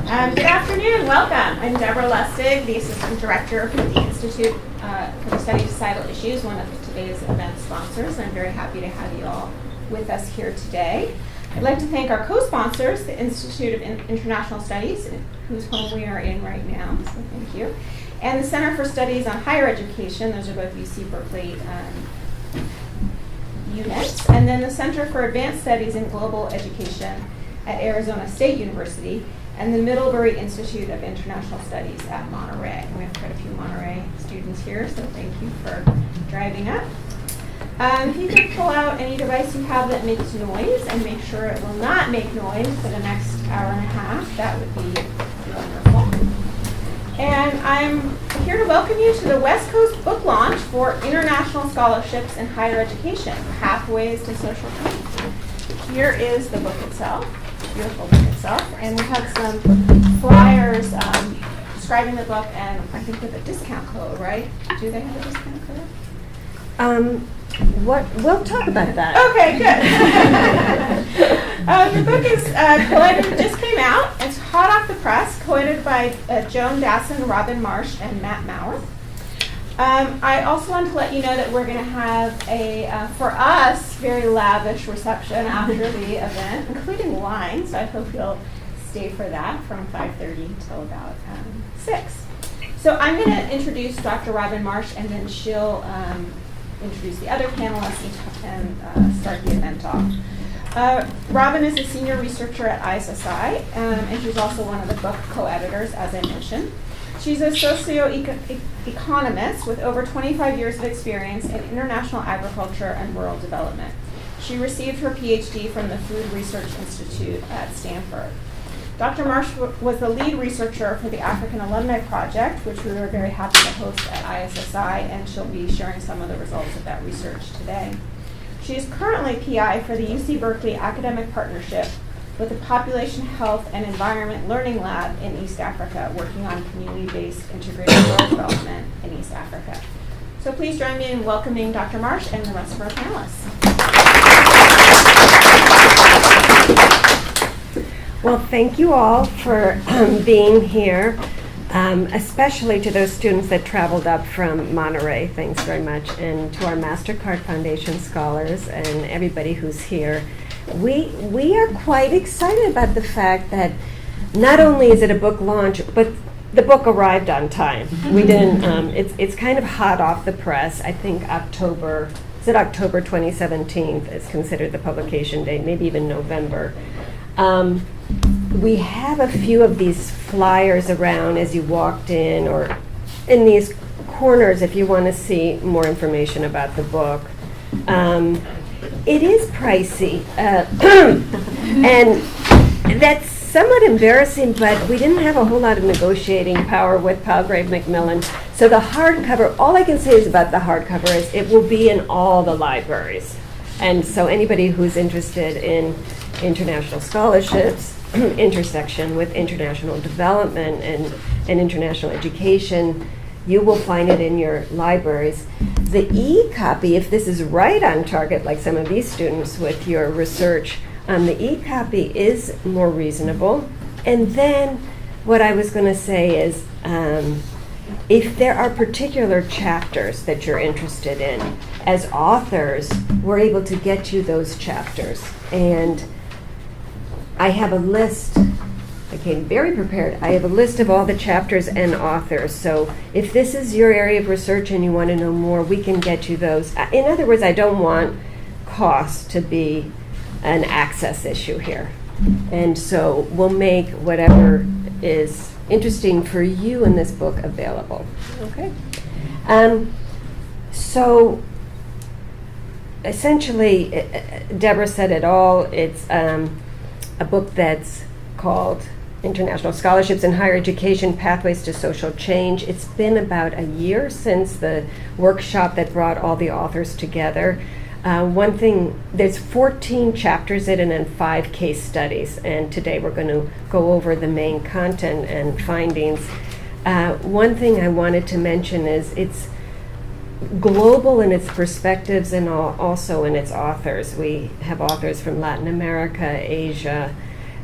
Good afternoon, welcome. I'm Deborah Lustig, the Assistant Director for the Institute for the Study of Societal Issues, one of today's event sponsors, and I'm very happy to have you all with us here today. I'd like to thank our co-sponsors, the Institute of International Studies, whose home we are in right now, so thank you, and the Center for Studies on Higher Education, those are both UC Berkeley units, and then the Center for Advanced Studies in Global Education at Arizona State University, and the Middlebury Institute of International Studies at Monterey. We have quite a few Monterey students here, so thank you for driving up. If you could pull out any device you have that makes noise and make sure it will not make noise for the next hour and a half, that would be wonderful. And I'm here to welcome you to the West Coast book launch for International Scholarships in Higher Education, Pathways to Social Change. Here is the book itself. Beautiful book itself, and we have some flyers describing the book, and I think with a discount code, right? Do they have a discount code? We'll talk about that. Okay, good. The book is collated, just came out. It's hot off the press, collated by Joan Dassin, Marsh and Matt Mawer. I also want to let you know that we're going to have a, for us, very lavish reception after the event, including wine, so I hope you'll stay for that from 5:30 till about 6. So I'm going to introduce Dr. Robin Marsh, and then she'll introduce the other panelists and start the event off. Robin is a senior researcher at ISSI, and she's also one of the book co-editors, as I mentioned. She's a socio-economist with over 25 years of experience in international agriculture and rural development. She received her PhD from the Food Research Institute at Stanford. Dr. Marsh was the lead researcher for the African Alumni Project, which we were very happy to host at ISSI, and she'll be sharing some of the results of that research today. She is currently PI for the UC Berkeley Academic Partnership with the Population Health and Environment Learning Lab in East Africa, working on community-based integrated rural development in East Africa. So please join me in welcoming Dr. Marsh and the rest of our panelists. Well, thank you all for being here, especially to those students that traveled up from Monterey. Thanks very much. And to our Mastercard Foundation scholars and everybody who's here. We are quite excited about the fact that not only is it a book launch, but the book arrived on time. We didn't. It's kind of hot off the press. I think October 2017 is considered the publication date, maybe even November. We have a few of these flyers around as you walked in, or in these corners if you want to see more information about the book. It is pricey, and that's somewhat embarrassing, but we didn't have a whole lot of negotiating power with Palgrave MacMillan. So the hardcover, all I can say is about the hardcover is it will be in all the libraries. And so anybody who's interested in international scholarships, intersection with international development and international education, you will find it in your libraries. The e-copy, if this is right on target, like some of these students with your research, the e-copy is more reasonable. And then what I was going to say is, if there are particular chapters that you're interested in, as authors, we're able to get you those chapters. And I have a list. I came very prepared. I have a list of all the chapters and authors. So if this is your area of research and you want to know more, we can get you those. In other words, I don't want cost to be an access issue here. And so we'll make whatever is interesting for you in this book available. Okay? So essentially, Deborah said it all. It's a book that's called International Scholarships in Higher Education, Pathways to Social Change. It's been about a year since the workshop that brought all the authors together. One thing, there's 14 chapters in it and 5 case studies, and today we're going to go over the main content and findings. One thing I wanted to mention is it's global in its perspectives and also in its authors. We have authors from Latin America, Asia,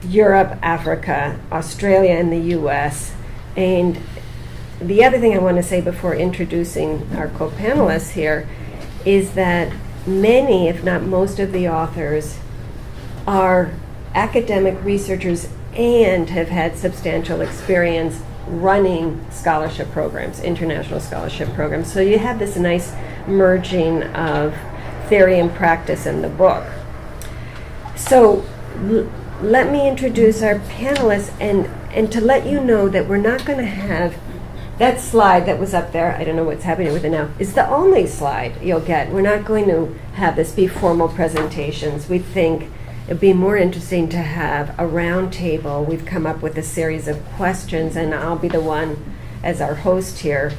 Europe, Africa, Australia, and the US. And the other thing I want to say before introducing our co-panelists here is that many, if not most of the authors are academic researchers and have had substantial experience running scholarship programs, international scholarship programs. So you have this nice merging of theory and practice in the book. So let me introduce our panelists and to let you know that we're not going to have that slide that was up there, I don't know what's happening with it now, is the only slide you'll get. We're not going to have this be formal presentations. We think it'd be more interesting to have a round table. We've come up with a series of questions, and I'll be the one as our host here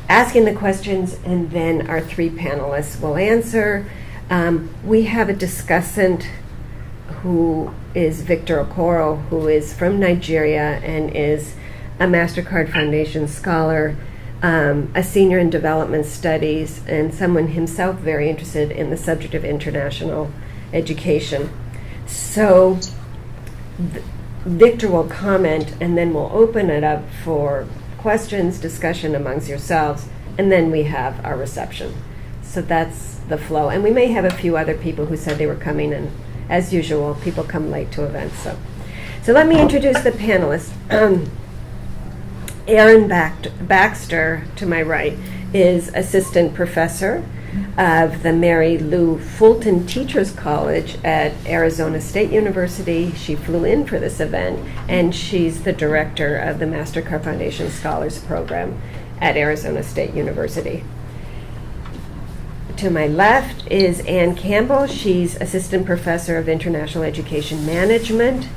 asking the questions, and then our three panelists will answer. We have a discussant who is Victor Okoro, who is from Nigeria and is a Mastercard Foundation scholar, a senior in development studies, and someone himself very interested in the subject of international education. So Victor will comment, and then we'll open it up for questions, discussion amongst yourselves, and then we have our reception. So that's the flow. And we may have a few other people who said they were coming, and as usual, people come late to events. So let me introduce the panelists. Aryn Baxter, to my right, is assistant professor of the Mary Lou Fulton Teachers College at Arizona State University. She flew in for this event, and she's the director of the Mastercard Foundation Scholars Program at Arizona State University. To my left is Ann Campbell. She's assistant professor of international education management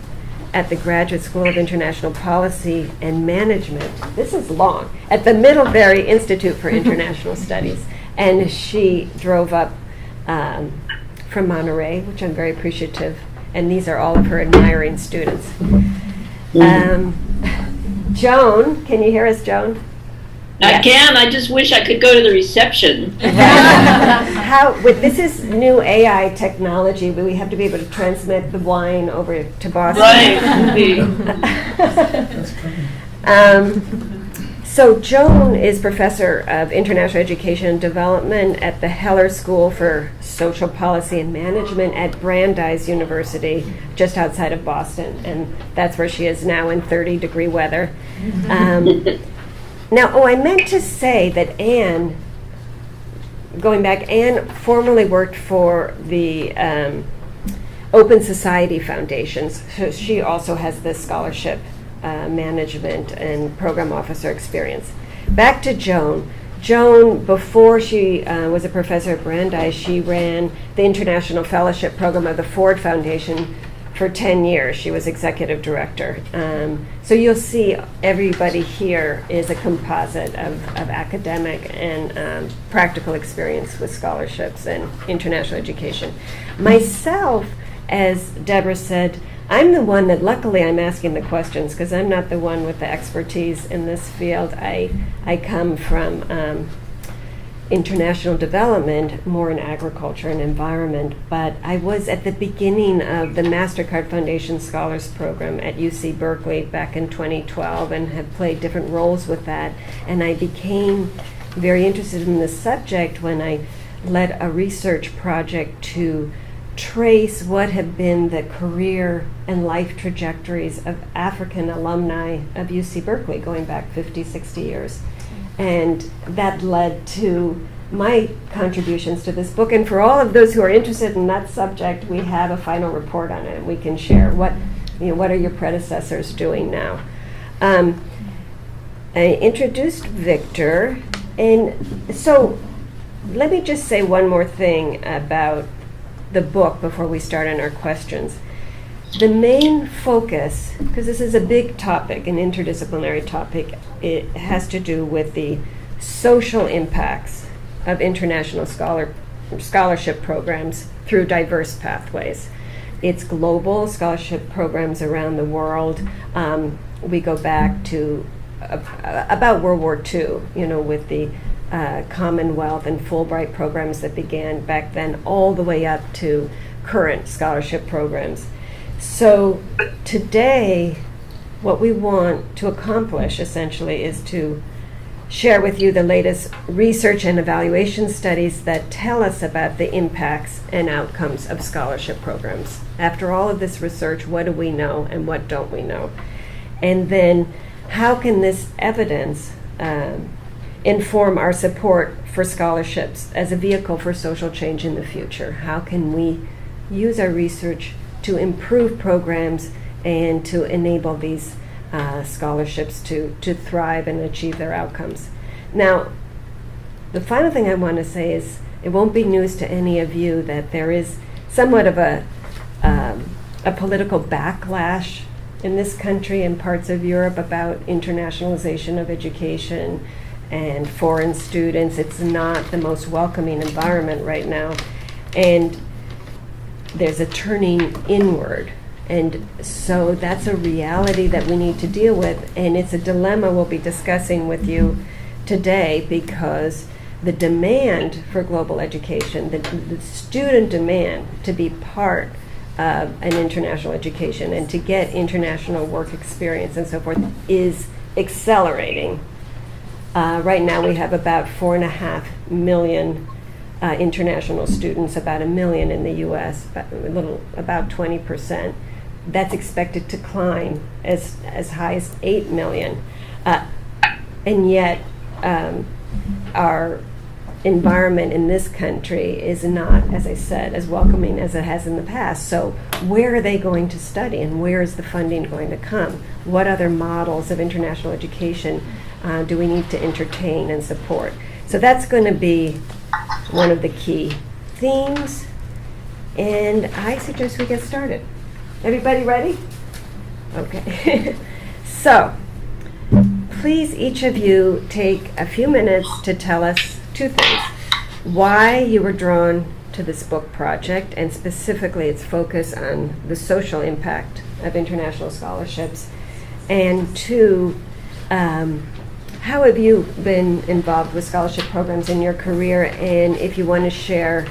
at the Graduate School of International Policy and Management. This is long. At the Middlebury Institute for International Studies. And she drove up from Monterey, which I'm very appreciative. And these are all of her admiring students. Joan, can you hear us, Joan? I can. I just wish I could go to the reception. This is new AI technology, but we have to be able to transmit the wine over to Boston. Right. So Joan is professor of international education and development at the Heller School for Social Policy and Management at Brandeis University, just outside of Boston, and that's where she is now in 30-degree weather. Now, I meant to say that Ann, going back, Ann formerly worked for the Open Society Foundations, so she also has this scholarship management and program officer experience. Back to Joan. Joan, before she was a professor at Brandeis, she ran the International Fellowship Program of the Ford Foundation for 10 years. She was executive director. So you'll see everybody here is a composite of academic and practical experience with scholarships and international education. Myself, as Deborah said, I'm the one that luckily I'm asking the questions because I'm not the one with the expertise in this field. I come from international development, more in agriculture and environment, but I was at the beginning of the Mastercard Foundation Scholars Program at UC Berkeley back in 2012 and have played different roles with that. And I became very interested in this subject when I led a research project to trace what have been the career and life trajectories of African alumni of UC Berkeley going back 50, 60 years. And that led to my contributions to this book. And for all of those who are interested in that subject, we have a final report on it. We can share what are your predecessors doing now. I introduced Victor, and so let me just say one more thing about the book before we start on our questions. The main focus, because this is a big topic, an interdisciplinary topic, it has to do with the social impacts of international scholarship programs through diverse pathways. It's global scholarship programs around the world. We go back to about World War II, with the Commonwealth and Fulbright programs that began back then, all the way up to current scholarship programs. So today, what we want to accomplish essentially is to share with you the latest research and evaluation studies that tell us about the impacts and outcomes of scholarship programs. After all of this research, what do we know and what don't we know? And then how can this evidence inform our support for scholarships as a vehicle for social change in the future? How can we use our research to improve programs and to enable these scholarships to thrive and achieve their outcomes? Now, the final thing I want to say is it won't be news to any of you that there is somewhat of a political backlash in this country and parts of Europe about internationalization of education and foreign students. It's not the most welcoming environment right now, and there's a turning inward. And so that's a reality that we need to deal with, and it's a dilemma we'll be discussing with you today, because the demand for global education, the student demand to be part of an international education and to get international work experience and so forth is accelerating. Right now we have about 4.5 million international students, about 1 million in the US, about 20%. That's expected to climb as high as 8 million. And yet our environment in this country is not, as I said, as welcoming as it has in the past. So where are they going to study, and where is the funding going to come? What other models of international education do we need to entertain and support? So that's going to be one of the key themes, and I suggest we get started. Everybody ready? Okay. So, please, each of you take a few minutes to tell us two things. Why you were drawn to this book project, and specifically its focus on the social impact of international scholarships. And two, how have you been involved with scholarship programs in your career? And if you want to share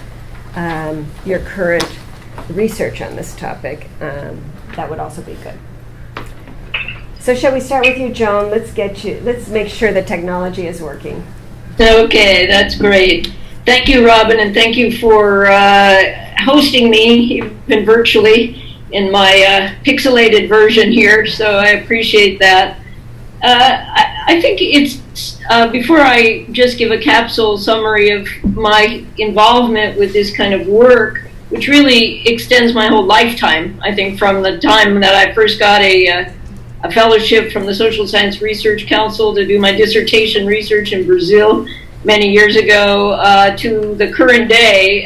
your current research on this topic, that would also be good. So shall we start with you, Joan? Let's make sure the technology is working. Okay, that's great. Thank you, Robin, and thank you for hosting me, even virtually, in my pixelated version here, so I appreciate that. I think it's, before I just give a capsule summary of my involvement with this kind of work, which really extends my whole lifetime, I think, from the time that I first got a fellowship from the Social Science Research Council to do my dissertation research in Brazil many years ago, to the current day,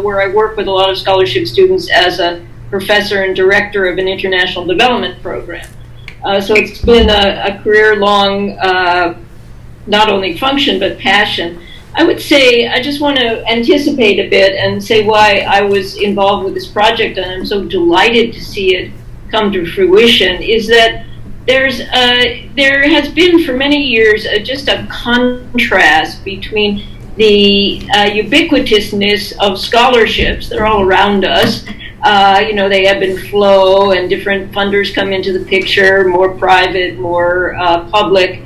where I work with a lot of scholarship students as a professor and director of an international development program. So it's been a career-long, not only function, but passion. I would say, I just want to anticipate a bit and say why I was involved with this project, and I'm so delighted to see it come to fruition, is that there has been for many years just a contrast between the ubiquitousness of scholarships. They're all around us. They ebb and flow, and different funders come into the picture, more private, more public,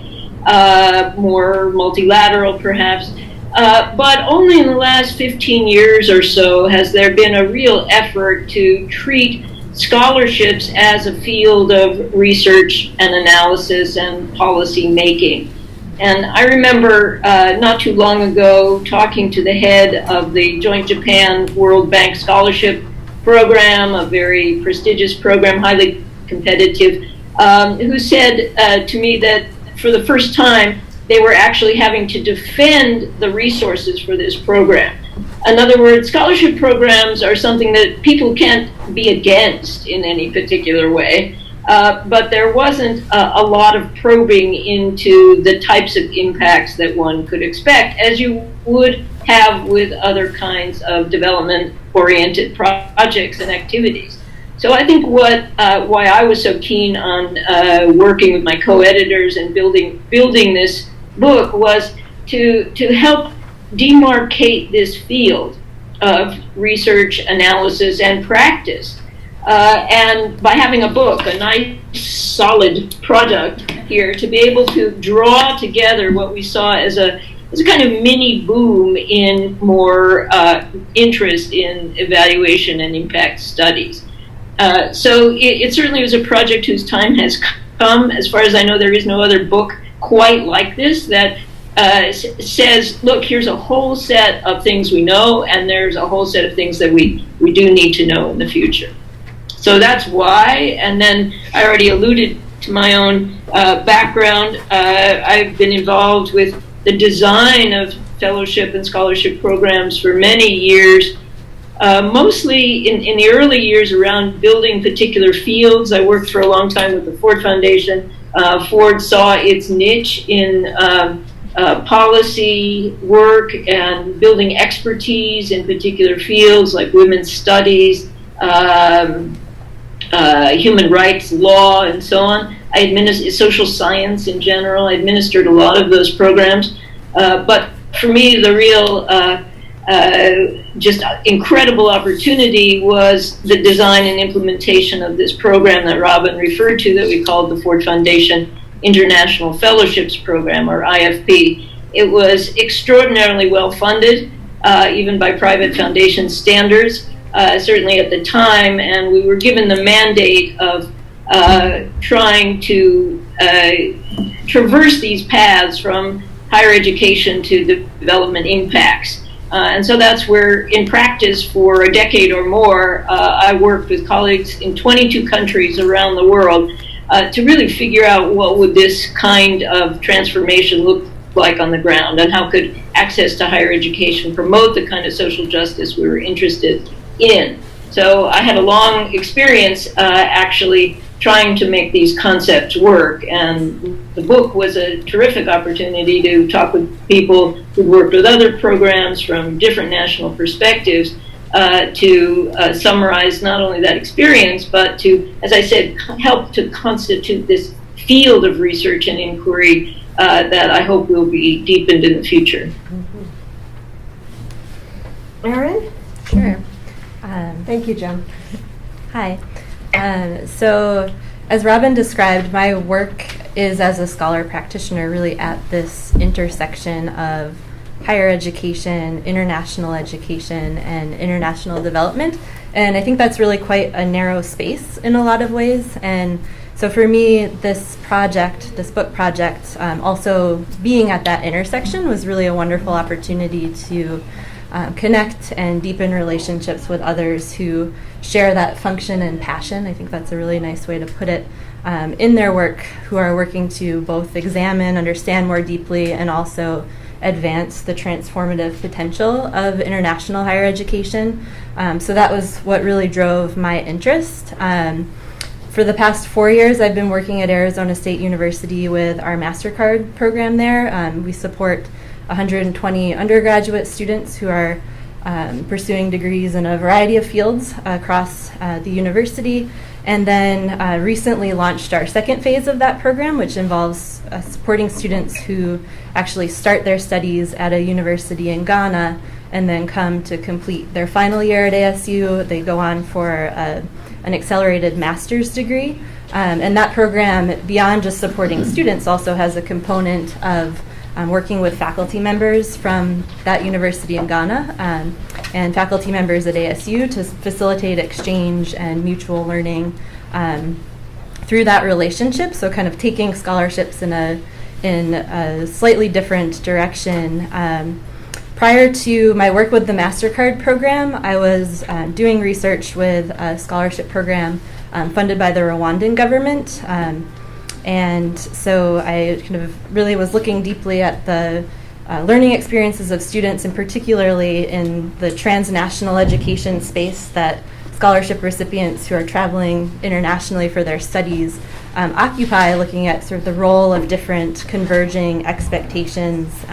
more multilateral perhaps. But only in the last 15 years or so has there been a real effort to treat scholarships as a field of research and analysis and policy making. And I remember not too long ago talking to the head of the Joint Japan World Bank Scholarship Program, a very prestigious program, highly competitive, who said to me that for the first time they were actually having to defend the resources for this program. In other words, scholarship programs are something that people can't be against in any particular way, but there wasn't a lot of probing into the types of impacts that one could expect, as you would have with other kinds of development-oriented projects and activities. So I think why I was so keen on working with my co-editors and building this book was to help demarcate this field of research, analysis, and practice And by having a book, a nice solid product here, to be able to draw together what we saw as a kind of mini boom in more interest in evaluation and impact studies. So it certainly was a project whose time has come. As far as I know, there is no other book quite like this that says, look, here's a whole set of things we know, and there's a whole set of things that we do need to know in the future. So that's why. And then I already alluded to my own background. I've been involved with the design of fellowship and scholarship programs for many years, mostly in the early years around building particular fields. I worked for a long time with the Ford Foundation. Ford saw its niche in policy work and building expertise in particular fields like women's studies, human rights law, and so on. I administered social science in general. I administered a lot of those programs. But for me, the real just incredible opportunity was the design and implementation of this program that Robin referred to, that we called the Ford Foundation International Fellowships Program, or IFP. It was extraordinarily well funded, even by private foundation standards, certainly at the time, and we were given the mandate of trying to traverse these paths from higher education to development impacts. And so that's where, in practice, for a decade or more, I worked with colleagues in 22 countries around the world to really figure out what would this kind of transformation look like on the ground, and how could access to higher education promote the kind of social justice we were interested in. So I had a long experience actually trying to make these concepts work, and the book was a terrific opportunity to talk with people who worked with other programs from different national perspectives to summarize not only that experience, but to, as I said, help to constitute this field of research and inquiry that I hope will be deepened in the future. Aryn? Sure. Thank you, Joan. Hi. So, as Robin described, my work is as a scholar practitioner really at this intersection of higher education, international education, and international development. And I think that's really quite a narrow space in a lot of ways. And so for me, this book project, also being at that intersection was really a wonderful opportunity to connect and deepen relationships with others who share that function and passion. I think that's a really nice way to put it, in their work, who are working to both examine, understand more deeply, and also advance the transformative potential of international higher education. So that was what really drove my interest. For the past 4 years, I've been working at Arizona State University with our Mastercard program there. We support 120 undergraduate students who are pursuing degrees in a variety of fields across the university, and then recently launched our second phase of that program, which involves supporting students who actually start their studies at a university in Ghana and then come to complete their final year at ASU. They go on for an accelerated master's degree, and that program, beyond just supporting students, also has a component of working with faculty members from that university in Ghana and faculty members at ASU to facilitate exchange and mutual learning through that relationship. So kind of taking scholarships in a slightly different direction. Prior to my work with the Mastercard program, I was doing research with a scholarship program funded by the Rwandan government. And so I kind of really was looking deeply at the learning experiences of students, and particularly in the transnational education space that scholarship recipients who are traveling internationally for their studies occupy, looking at sort of the role of different converging expectations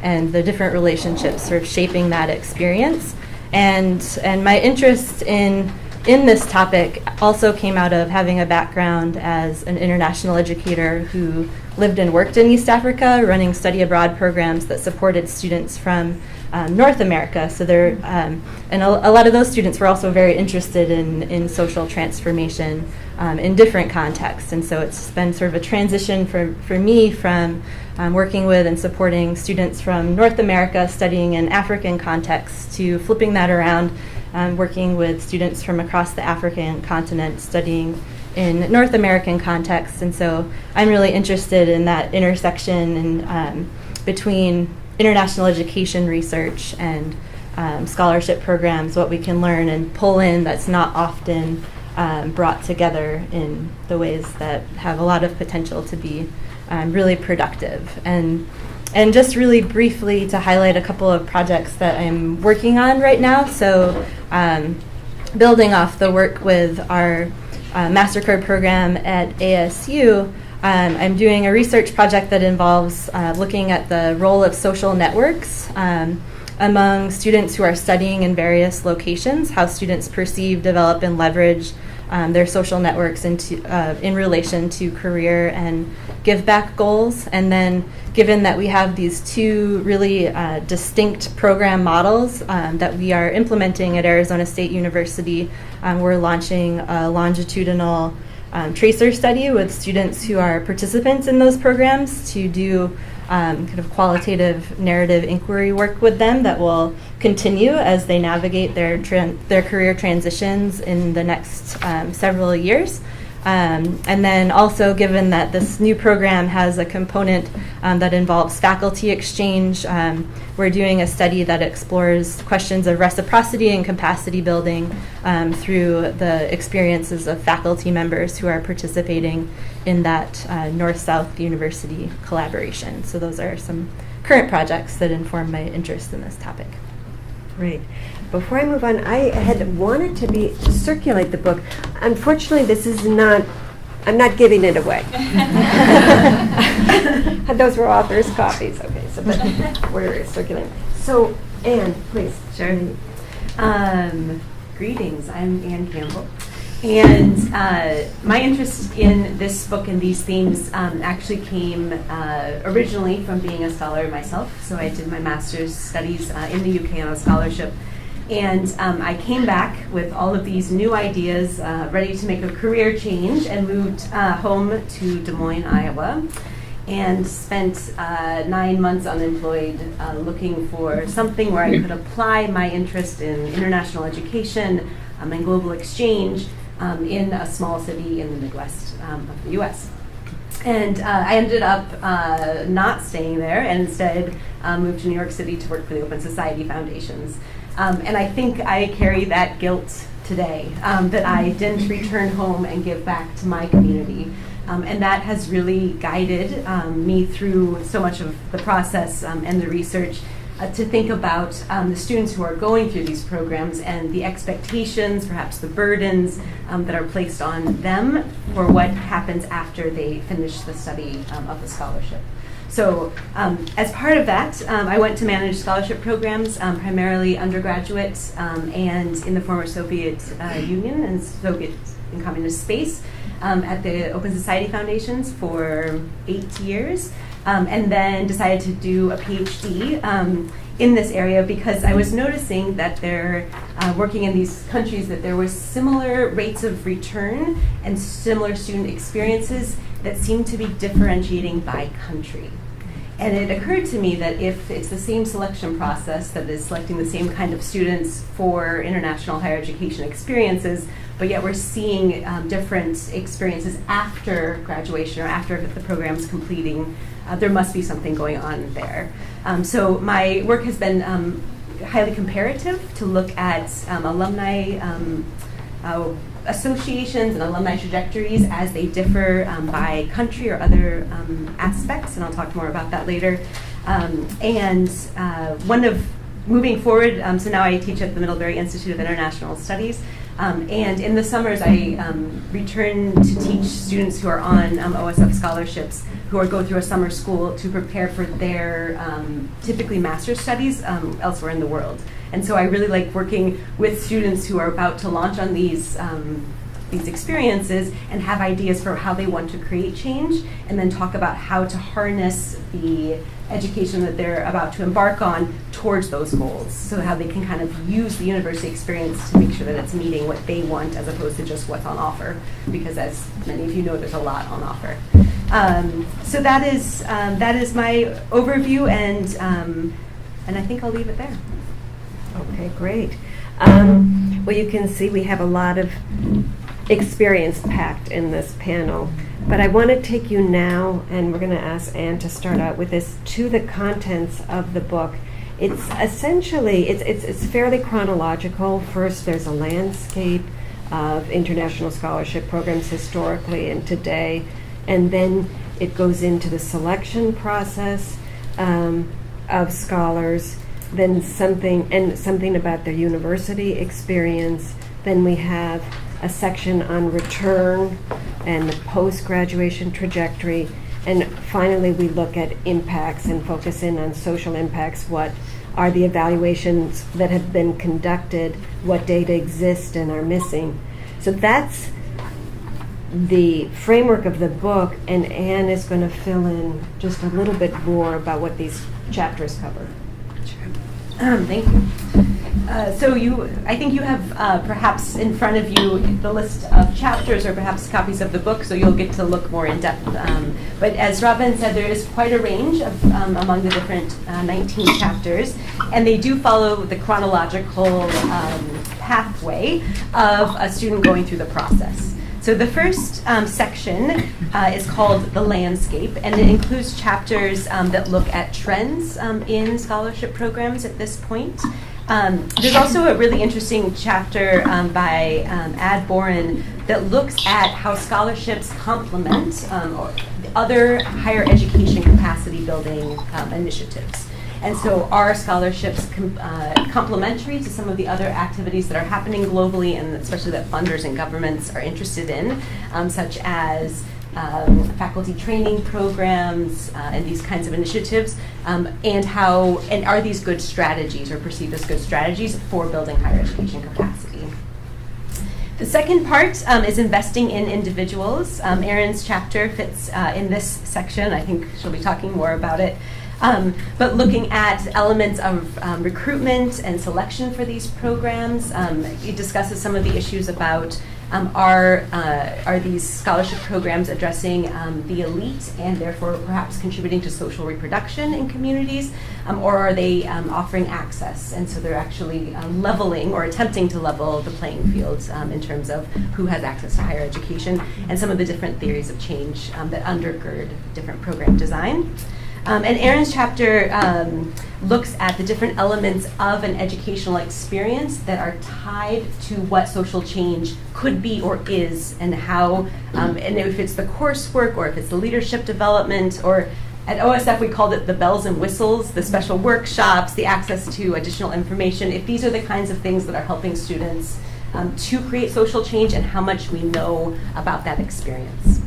and the different relationships sort of shaping that experience. And my interest in this topic also came out of having a background as an international educator who lived and worked in East Africa, running study abroad programs that supported students from North America. So there, and a lot of those students were also very interested in social transformation in different contexts. And so it's been sort of a transition for me from working with and supporting students from North America studying in African contexts to flipping that around, working with students from across the African continent studying in North American contexts. And so I'm really interested in that intersection and between international education research and scholarship programs, what we can learn and pull in that's not often brought together in the ways that have a lot of potential to be really productive. And just really briefly to highlight a couple of projects that I'm working on right now. So building off the work with our Mastercard program at ASU, I'm doing a research project that involves looking at the role of social networks among students who are studying in various locations, how students perceive, develop, and leverage their social networks in relation to career and give back goals. And then given that we have these two really distinct program models that we are implementing at Arizona State University, we're launching a longitudinal tracer study with students who are participants in those programs to do kind of qualitative narrative inquiry work with them that will continue as they navigate their career transitions in the next several years. And then also, given that this new program has a component that involves faculty exchange, we're doing a study that explores questions of reciprocity and capacity building through the experiences of faculty members who are participating in that North-South University collaboration. So those are some current projects that inform my interest in this topic. Great. Before I move on, I had wanted to circulate the book. Unfortunately, this is not, I'm not giving it away. Those were authors' copies. Okay, so but we're circulating. So, Anne, please. Sure. Greetings, I'm Ann Campbell. And my interest in this book and these themes actually came originally from being a scholar myself. So I did my master's studies in the UK on a scholarship. And I came back with all of these new ideas, ready to make a career change, and moved home to Des Moines, Iowa, and spent 9 months unemployed looking for something where I could apply my interest in international education and global exchange in a small city in the Midwest of the US. And I ended up not staying there and instead moved to New York City to work for the Open Society Foundations. And I think I carry that guilt today, that I didn't return home and give back to my community. And that has really guided me through so much of the process and the research to think about the students who are going through these programs and the expectations, perhaps the burdens that are placed on them for what happens after they finish the study of the scholarship. So as part of that, I went to manage scholarship programs, primarily undergraduate and in the former Soviet Union and Soviet and communist space at the Open Society Foundations for 8 years. And then decided to do a PhD in this area because I was noticing that they're working in these countries that there was similar rates of return and similar student experiences that seemed to be differentiating by country. And it occurred to me that if it's the same selection process that is selecting the same kind of students for international higher education experiences, but yet we're seeing different experiences after graduation or after the program's completing, there must be something going on there. So my work has been highly comparative to look at alumni associations and alumni trajectories as they differ by country or other aspects, and I'll talk more about that later. And one of moving forward, so now I teach at the Middlebury Institute of International Studies, and in the summers I return to teach students who are on OSF scholarships who are go through a summer school to prepare for their typically master's studies elsewhere in the world. And so I really like working with students who are about to launch on these these experiences and have ideas for how they want to create change, and then talk about how to harness the education that they're about to embark on towards those goals. So how they can kind of use the university experience to make sure that it's meeting what they want as opposed to just what's on offer, because as many of you know, there's a lot on offer. So that is my overview, and I think I'll leave it there. Okay, great. Well, you can see we have a lot of experience packed in this panel, but I want to take you now, and we're going to ask Anne to start out with this, to the contents of the book. It's essentially, it's fairly chronological. First, there's a landscape of international scholarship programs historically and today, and then it goes into the selection process of scholars, then something about their university experience. Then we have a section on return and the post-graduation trajectory. And finally, we look at impacts and focus in on social impacts. What are the evaluations that have been conducted? What data exist and are missing? So that's the framework of the book, and Anne is going to fill in just a little bit more about what these chapters cover. Thank you. So I think you have perhaps in front of you the list of chapters or perhaps copies of the book, so you'll get to look more in depth. But as Robin said, there is quite a range of, among the different 19 chapters, and they do follow the chronological pathway of a student going through the process. So the first section is called The Landscape, and it includes chapters that look at trends in scholarship programs at this point. There's also a really interesting chapter by Ad Boren that looks at how scholarships complement other higher education capacity building initiatives. And so are scholarships complementary to some of the other activities that are happening globally, and especially that funders and governments are interested in, such as faculty training programs and these kinds of initiatives, and are these good strategies or perceived as good strategies for building higher education capacity? The second part is investing in individuals. Aryn's chapter fits in this section. I think she'll be talking more about it. But looking at elements of recruitment and selection for these programs, it discusses some of the issues about are these scholarship programs addressing the elite and therefore perhaps contributing to social reproduction in communities, or are they offering access? And so they're actually leveling or attempting to level the playing field in terms of who has access to higher education and some of the different theories of change that undergird different program design. And Aryn's chapter looks at the different elements of an educational experience that are tied to what social change could be or is, and how, and if it's the coursework or if it's the leadership development, or at OSF we called it the bells and whistles, the special workshops, the access to additional information, if these are the kinds of things that are helping students to create social change and how much we know about that experience.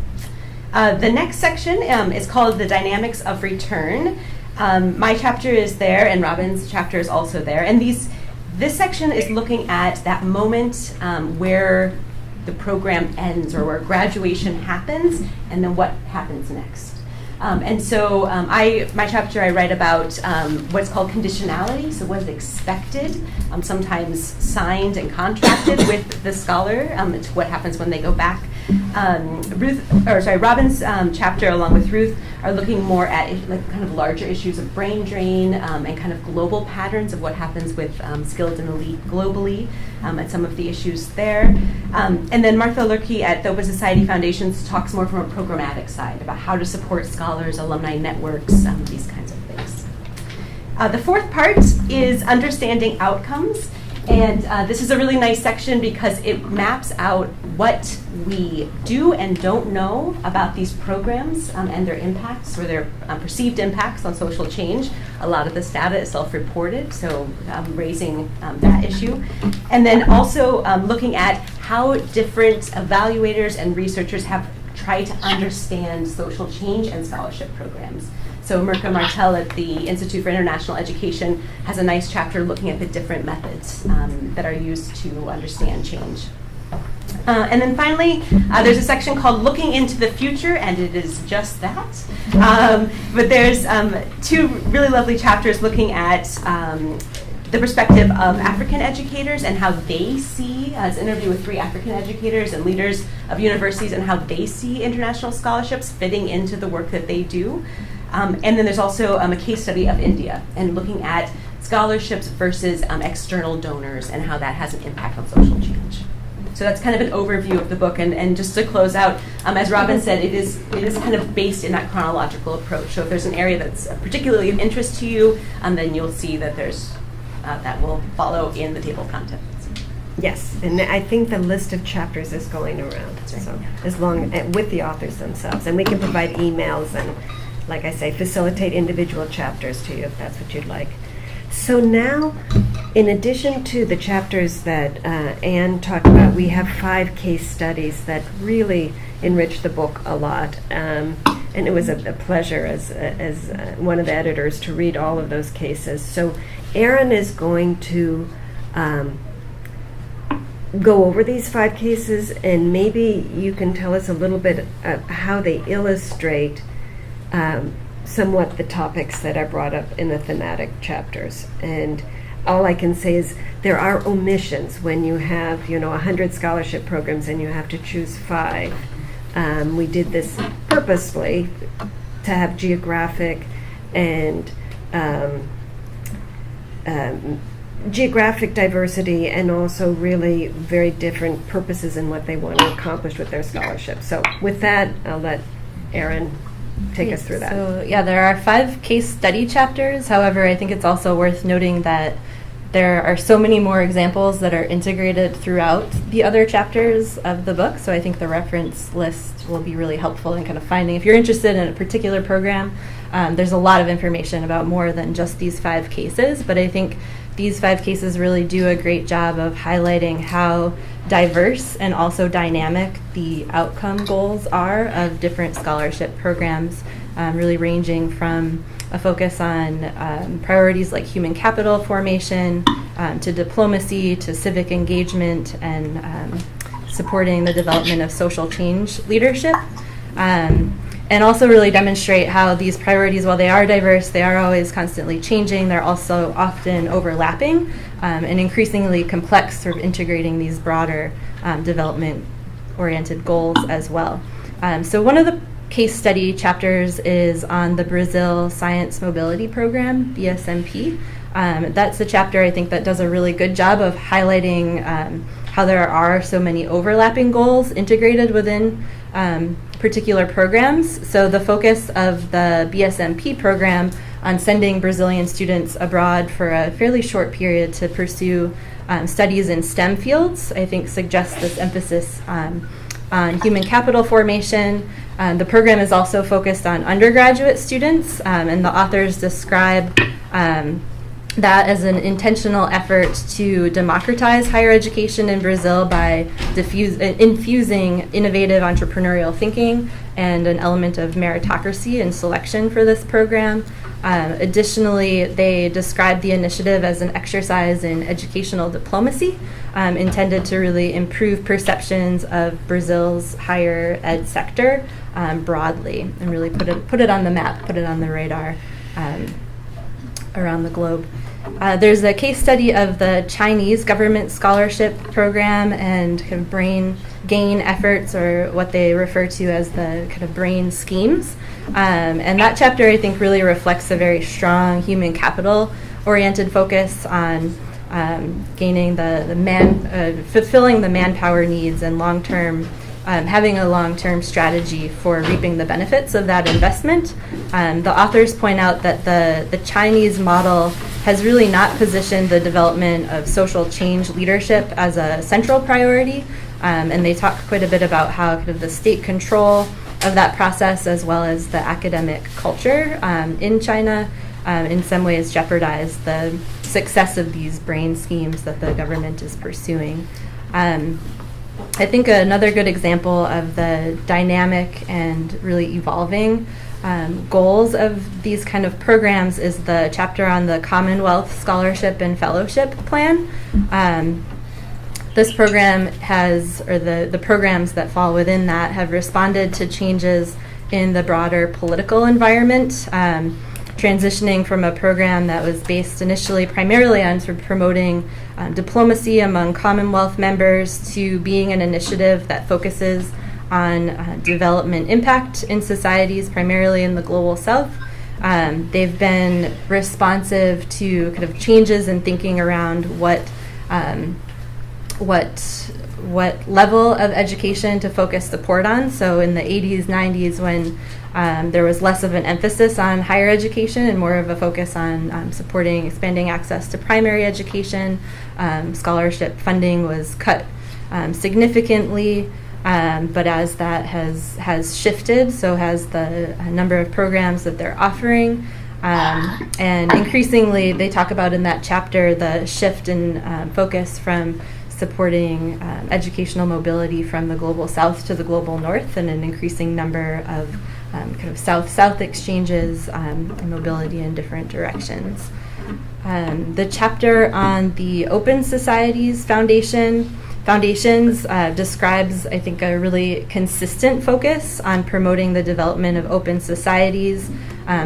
The next section is called The Dynamics of Return. My chapter is there, and Robin's chapter is also there. And this section is looking at that moment where the program ends or where graduation happens, and then what happens next. And so my chapter, I write about what's called conditionality, so what is expected, sometimes signed and contracted with the scholar, it's what happens when they go back. Robin's chapter, along with Ruth, are looking more at like kind of larger issues of brain drain and kind of global patterns of what happens with skilled and elite globally, and some of the issues there. And then Martha Lurkey at the Open Society Foundations talks more from a programmatic side about how to support scholars, alumni networks, these kinds of things. The fourth part is understanding outcomes. And this is a really nice section because it maps out what we do and don't know about these programs and their impacts or their perceived impacts on social change. A lot of this data is self-reported, so raising that issue. And then also looking at how different evaluators and researchers have tried to understand social change and scholarship programs. So Mirka Martel at the Institute for International Education has a nice chapter looking at the different methods that are used to understand change. And then finally, there's a section called Looking into the Future, and it is just that. But there's two really lovely chapters looking at the perspective of African educators and how they see, it's an interview with 3 African educators and leaders of universities and how they see international scholarships fitting into the work that they do. And then there's also a case study of India and looking at scholarships versus external donors and how that has an impact on social change. So that's kind of an overview of the book. And just to close out, as Robin said, it is kind of based in that chronological approach. So if there's an area that's particularly of interest to you, then you'll see that there's that will follow in the table of contents. Yes, and I think the list of chapters is going around. That's right. So as long with the authors themselves, and we can provide emails and, like I say, facilitate individual chapters to you if that's what you'd like. So now, in addition to the chapters that Anne talked about, we have 5 case studies that really enrich the book a lot. And it was a pleasure as one of the editors to read all of those cases. So Aryn is going to go over these 5 cases, and maybe you can tell us a little bit how they illustrate somewhat the topics that are brought up in the thematic chapters. And all I can say is there are omissions when you have, 100 scholarship programs and you have to choose 5. We did this purposely to have geographic and geographic diversity, and also really very different purposes in what they want to accomplish with their scholarship. So with that, I'll let Aryn take us through that. So yeah, there are 5 case study chapters. However, I think it's also worth noting that there are so many more examples that are integrated throughout the other chapters of the book. So I think the reference list will be really helpful in kind of finding, if you're interested in a particular program, there's a lot of information about more than just these 5 cases. But I think these 5 cases really do a great job of highlighting how diverse and also dynamic the outcome goals are of different scholarship programs, really ranging from a focus on priorities like human capital formation, to diplomacy, to civic engagement, and supporting the development of social change leadership. And also really demonstrate how these priorities, while they are diverse, they are always constantly changing. They're also often overlapping and increasingly complex, sort of integrating these broader development-oriented goals as well. So one of the case study chapters is on the Brazil Science Mobility Program, BSMP. That's the chapter I think that does a really good job of highlighting how there are so many overlapping goals integrated within particular programs. So the focus of the BSMP program on sending Brazilian students abroad for a fairly short period to pursue studies in STEM fields, I think suggests this emphasis on human capital formation. The program is also focused on undergraduate students, and the authors describe that as an intentional effort to democratize higher education in Brazil by infusing innovative entrepreneurial thinking and an element of meritocracy in selection for this program. Additionally, they describe the initiative as an exercise in educational diplomacy, intended to really improve perceptions of Brazil's higher ed sector broadly, and really put it on the map, put it on the radar around the globe. There's a case study of the Chinese government scholarship program and kind of brain gain efforts, or what they refer to as the kind of brain schemes. And that chapter, I think, really reflects a very strong human capital oriented focus on gaining fulfilling the manpower needs and long-term having a long-term strategy for reaping the benefits of that investment. The authors point out that the Chinese model has really not positioned the development of social change leadership as a central priority, and they talk quite a bit about how kind of the state control of that process, as well as the academic culture in China, in some ways jeopardize the success of these brain schemes that the government is pursuing. I think another good example of the dynamic and really evolving goals of these kind of programs is the chapter on the Commonwealth Scholarship and Fellowship Plan. this program has, or the programs that fall within that, have responded to changes in the broader political environment, transitioning from a program that was based initially primarily on sort of promoting diplomacy among Commonwealth members to being an initiative that focuses on development impact in societies, primarily in the global South. They've been responsive to kind of changes in thinking around what level of education to focus support on. So in the 80s, 90s, when there was less of an emphasis on higher education and more of a focus on supporting expanding access to primary education, scholarship funding was cut significantly. But as that has shifted, so has the number of programs that they're offering. And increasingly, they talk about in that chapter the shift in focus from supporting educational mobility from the global South to the global North, and an increasing number of kind of South-South exchanges and mobility in different directions. The chapter on the Open Societies Foundations describes, I think, a really consistent focus on promoting the development of open societies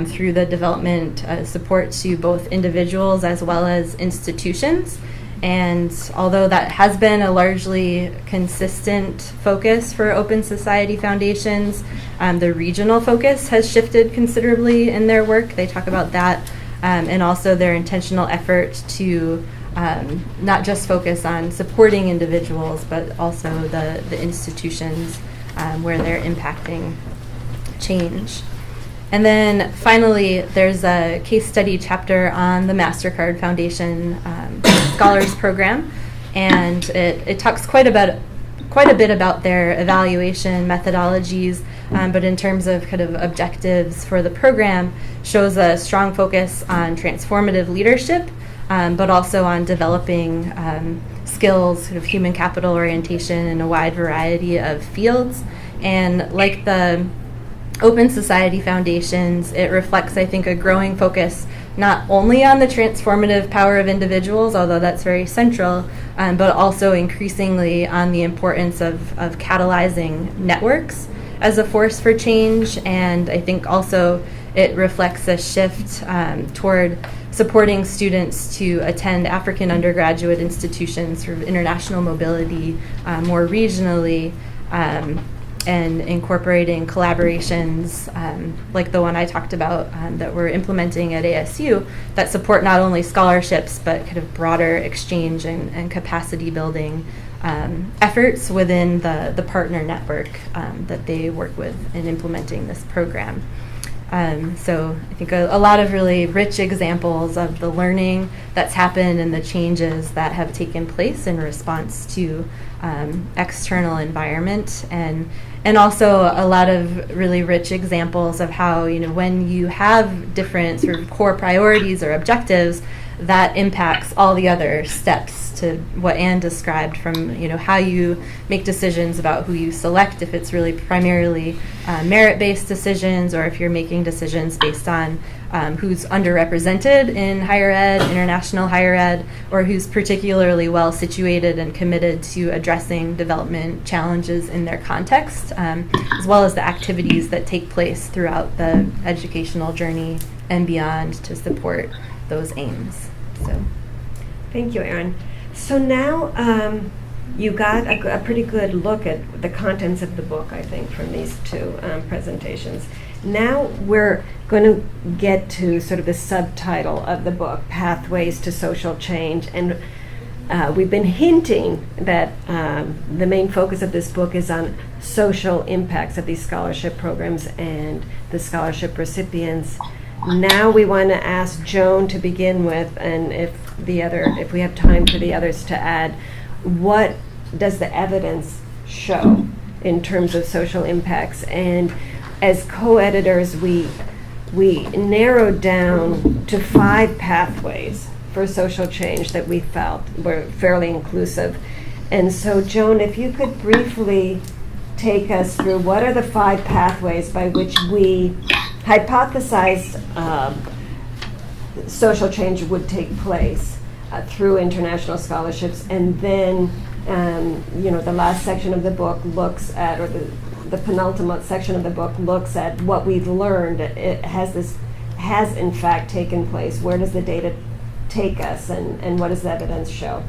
through the development support to both individuals as well as institutions. And although that has been a largely consistent focus for Open Society Foundations, the regional focus has shifted considerably in their work. They talk about that, and also their intentional effort to not just focus on supporting individuals, but also the institutions where they're impacting change. And then finally, there's a case study chapter on the Mastercard Foundation Scholars Program, and it talks quite a bit about their evaluation methodologies, but in terms of kind of objectives for the program, shows a strong focus on transformative leadership, but also on developing skills, sort of human capital orientation in a wide variety of fields. And like the Open Society Foundations, it reflects, I think, a growing focus not only on the transformative power of individuals, although that's very central, but also increasingly on the importance of catalyzing networks as a force for change. And I think also it reflects a shift toward supporting students to attend African undergraduate institutions, sort of international mobility more regionally, and incorporating collaborations like the one I talked about that we're implementing at ASU that support not only scholarships but kind of broader exchange and capacity building efforts within the partner network that they work with in implementing this program. So I think a lot of really rich examples of the learning that's happened and the changes that have taken place in response to external environment, and also a lot of really rich examples of how, when you have different sort of core priorities or objectives, that impacts all the other steps to what Anne described, from how you make decisions about who you select, if it's really primarily merit-based decisions, or if you're making decisions based on who's underrepresented in higher ed, international higher ed, or who's particularly well situated and committed to addressing development challenges in their context, as well as the activities that take place throughout the educational journey and beyond to support those aims. So, thank you, Aryn. So now you got a pretty good look at the contents of the book, I think, from these two presentations. Now we're going to get to sort of the subtitle of the book, Pathways to Social Change. And we've been hinting that the main focus of this book is on social impacts of these scholarship programs and the scholarship recipients. Now we want to ask Joan to begin with, and if we have time for the others to add, what does the evidence show in terms of social impacts? And as co-editors, we narrowed down to 5 pathways for social change that we felt were fairly inclusive. And so, Joan, if you could briefly take us through what are the 5 pathways by which we hypothesized social change would take place through international scholarships, and then The last section of the book looks at, or the penultimate section of the book looks at what we've learned. It has in fact taken place. Where does the data take us, and what does the evidence show?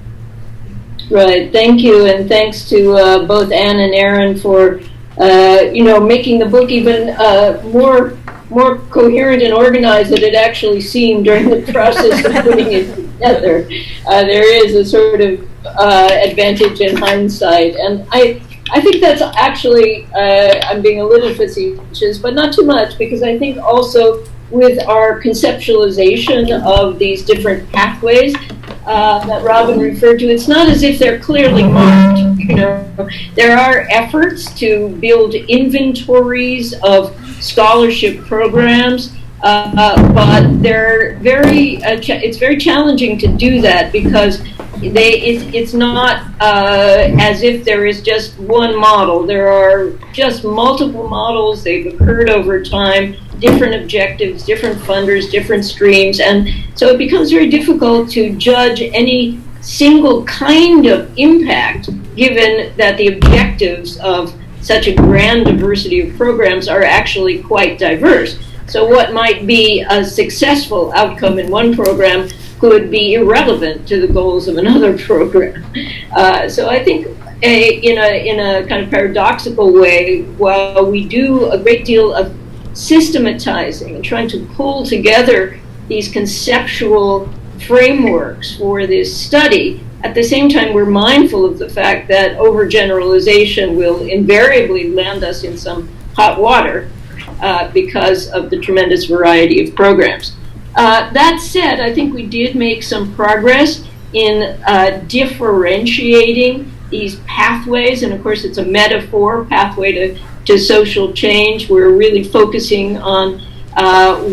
Right. Thank you, and thanks to both Anne and Aryn for making the book even more coherent and organized than it actually seemed during the process of putting it together. There is a sort of advantage in hindsight, and I think that's actually, I'm being a little facetious, but not too much, because I think also with our conceptualization of these different pathways that Robin referred to, it's not as if they're clearly marked. There are efforts to build inventories of scholarship programs, but they're it's very challenging to do that, because it's not as if there is just one model. There are just multiple models. They've occurred over time, different objectives, different funders, different streams, and so it becomes very difficult to judge any single kind of impact, given that the objectives of such a grand diversity of programs are actually quite diverse. So what might be a successful outcome in one program could be irrelevant to the goals of another program. So I think in a kind of paradoxical way, while we do a great deal of systematizing and trying to pull together these conceptual frameworks for this study, at the same time we're mindful of the fact that overgeneralization will invariably land us in some hot water because of the tremendous variety of programs. That said, I think we did make some progress in differentiating these pathways, and of course it's a metaphor, pathway to social change. We're really focusing on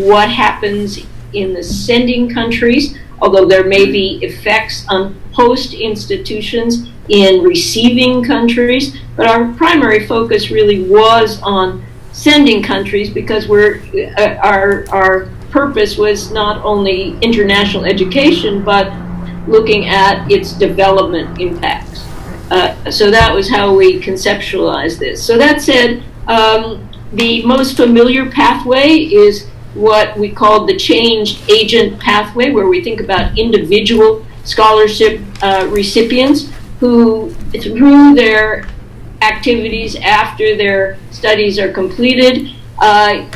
what happens in the sending countries, although there may be effects on host institutions in receiving countries, but our primary focus really was on sending countries, because our purpose was not only international education, but looking at its development impacts. So that was how we conceptualized this. So that said, the most familiar pathway is what we call the change agent pathway, where we think about individual scholarship recipients who, through their activities after their studies are completed,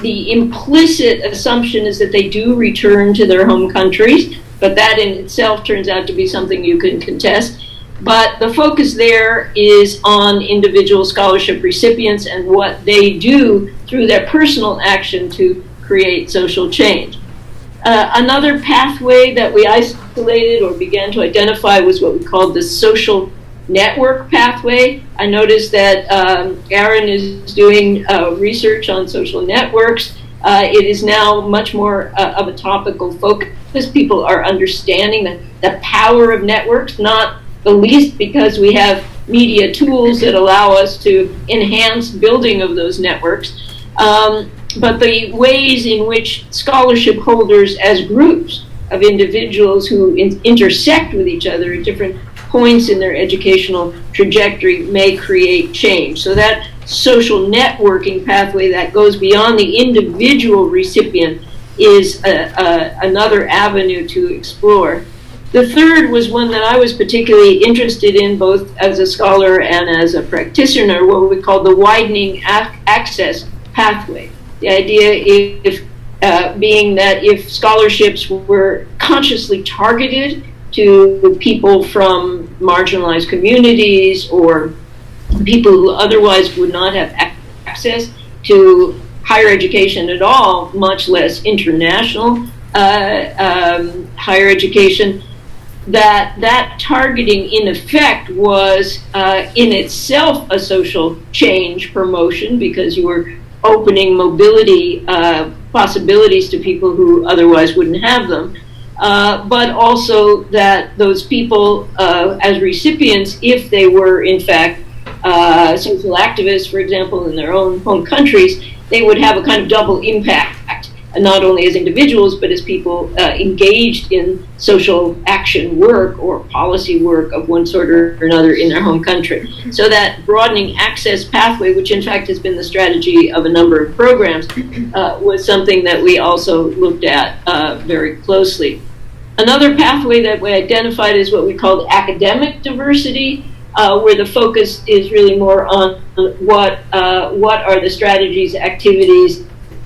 the implicit assumption is that they do return to their home countries, but that in itself turns out to be something you can contest. But the focus there is on individual scholarship recipients and what they do through their personal action to create social change. Another pathway that we isolated or began to identify was what we called the social network pathway. I noticed that Aryn is doing research on social networks. It is now much more of a topical focus. People are understanding the power of networks, not the least because we have media tools that allow us to enhance building of those networks. But the ways in which scholarship holders as groups of individuals who intersect with each other at different points in their educational trajectory may create change. So that social networking pathway that goes beyond the individual recipient is another avenue to explore. The third was one that I was particularly interested in, both as a scholar and as a practitioner, what we call the widening access pathway. The idea being that if scholarships were consciously targeted to people from marginalized communities or people who otherwise would not have access to higher education at all, much less international higher education, that targeting in effect was in itself a social change promotion, because you were opening mobility possibilities to people who otherwise wouldn't have them. But also that those people as recipients, if they were in fact social activists, for example, in their own home countries, they would have a kind of double impact. not only as individuals, but as people engaged in social action work or policy work of one sort or another in their home country. So that broadening access pathway, which in fact has been the strategy of a number of programs, was something that we also looked at very closely. Another pathway that we identified is what we called academic diversity, where the focus is really more on what are the strategies, activities,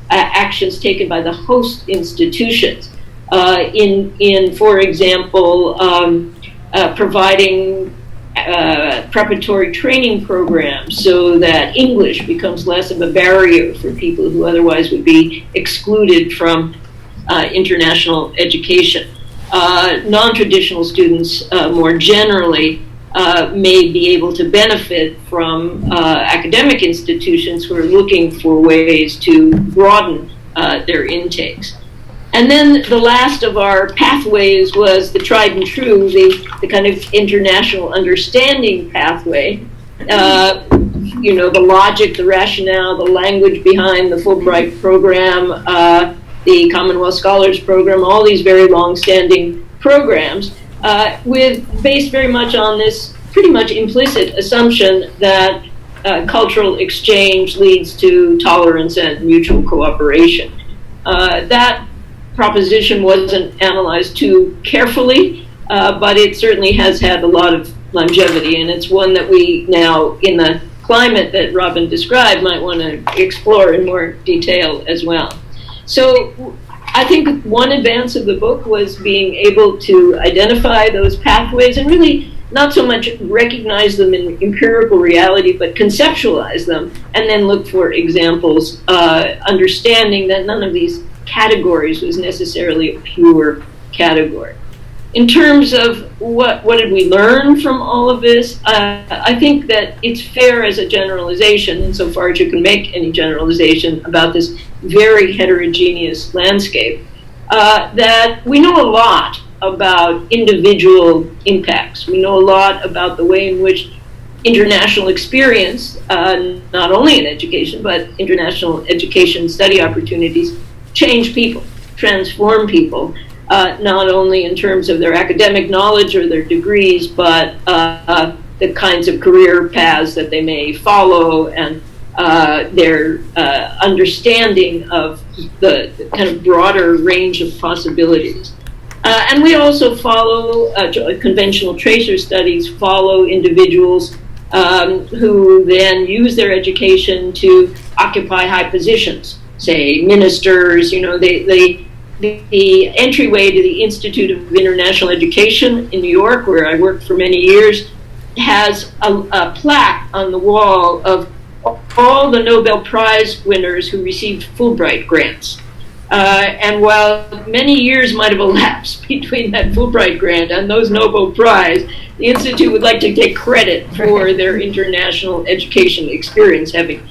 actions taken by the host institutions in for example, providing preparatory training programs so that English becomes less of a barrier for people who otherwise would be excluded from international education. Non-traditional students more generally may be able to benefit from academic institutions who are looking for ways to broaden their intakes. And then the last of our pathways was the tried and true, the kind of international understanding pathway. The logic, the rationale, the language behind the Fulbright program, the Commonwealth Scholars Program, all these very long-standing programs, based very much on this pretty much implicit assumption that cultural exchange leads to tolerance and mutual cooperation. That proposition wasn't analyzed too carefully, but it certainly has had a lot of longevity, and it's one that we now, in the climate that Robin described, might want to explore in more detail as well. So I think one advance of the book was being able to identify those pathways and really not so much recognize them in empirical reality, but conceptualize them and then look for examples, understanding that none of these categories was necessarily a pure category. In terms of what did we learn from all of this, I think that it's fair as a generalization, insofar as you can make any generalization about this very heterogeneous landscape, that we know a lot about individual impacts. We know a lot about the way in which international experience, not only in education, but international education study opportunities, change people, transform people, not only in terms of their academic knowledge or their degrees, but the kinds of career paths that they may follow and their understanding of the kind of broader range of possibilities. And we also follow, conventional tracer studies follow individuals who then use their education to occupy high positions, say ministers. The entryway to the Institute of International Education in New York, where I worked for many years, has a plaque on the wall of all the Nobel Prize winners who received Fulbright grants. And while many years might have elapsed between that Fulbright grant and those Nobel Prize, the Institute would like to take credit for their international education experience, having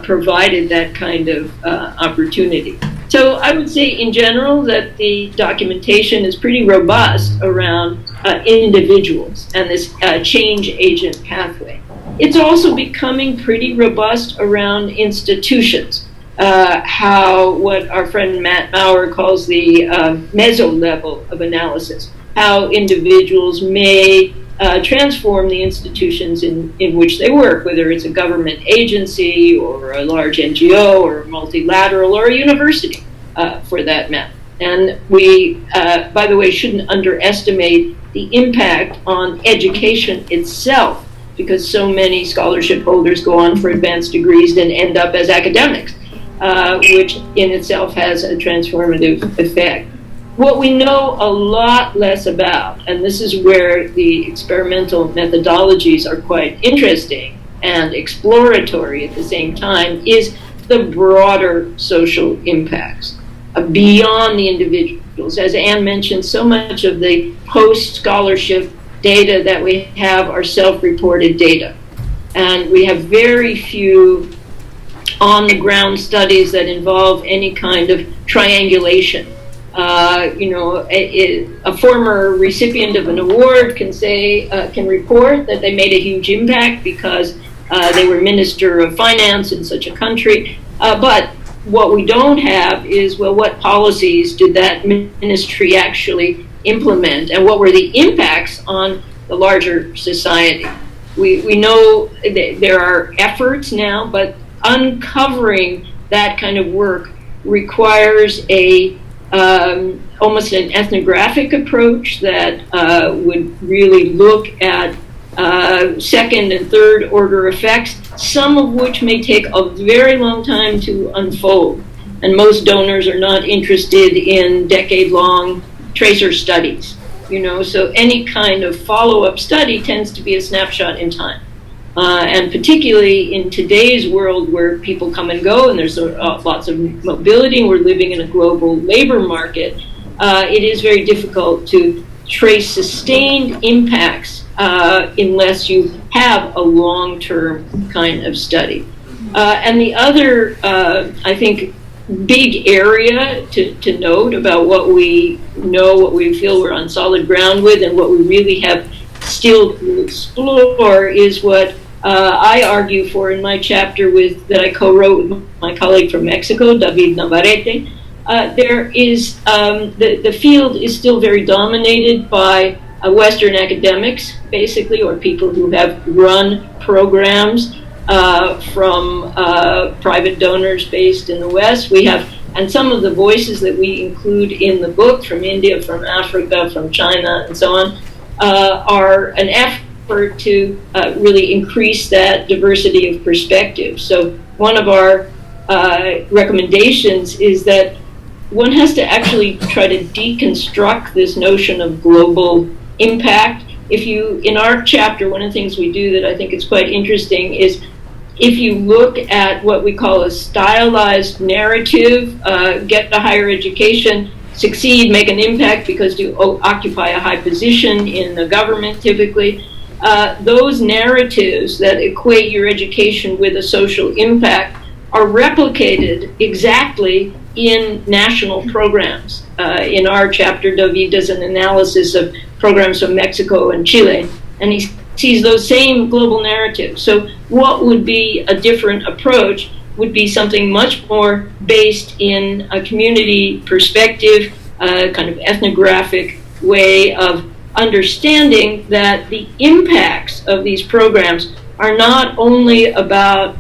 provided that kind of opportunity. So I would say in general that the documentation is pretty robust around individuals and this change agent pathway. It's also becoming pretty robust around institutions. What our friend Matt Mawer calls the meso level of analysis, how individuals may transform the institutions in which they work, whether it's a government agency or a large NGO or a multilateral or a university, for that matter. And we, by the way, shouldn't underestimate the impact on education itself, because so many scholarship holders go on for advanced degrees and end up as academics, which in itself has a transformative effect. What we know a lot less about, and this is where the experimental methodologies are quite interesting and exploratory at the same time, is the broader social impacts beyond the individuals. As Anne mentioned, so much of the post-scholarship data that we have are self-reported data. And we have very few on-the-ground studies that involve any kind of triangulation. A former recipient of an award can report that they made a huge impact because they were Minister of Finance in such a country, but what we don't have is, well, what policies did that ministry actually implement, and what were the impacts on the larger society? We know that there are efforts now, but uncovering that kind of work requires almost an ethnographic approach that would really look at second and third order effects, some of which may take a very long time to unfold. And most donors are not interested in decade-long tracer studies, so any kind of follow-up study tends to be a snapshot in time. And particularly in today's world where people come and go and there's lots of mobility and we're living in a global labor market, it is very difficult to trace sustained impacts unless you have a long-term kind of study. And the other, I think, big area to note about what we know, what we feel we're on solid ground with, and what we really have still to explore is what I argue for in my chapter that I co-wrote with my colleague from Mexico, David Navarrete. There is, the field is still very dominated by Western academics, basically, or people who have run programs from private donors based in the West. We have, and some of the voices that we include in the book from India, from Africa, from China, and so on, are an effort to really increase that diversity of perspective. So one of our recommendations is that one has to actually try to deconstruct this notion of global impact. In our chapter, one of the things we do that I think is quite interesting is if you look at what we call a stylized narrative, get to higher education, succeed, make an impact because you occupy a high position in the government typically, those narratives that equate your education with a social impact are replicated exactly in national programs. In our chapter, David does an analysis of programs from Mexico and Chile, and he sees those same global narratives. So what would be a different approach would be something much more based in a community perspective, kind of ethnographic way of understanding that the impacts of these programs are not only about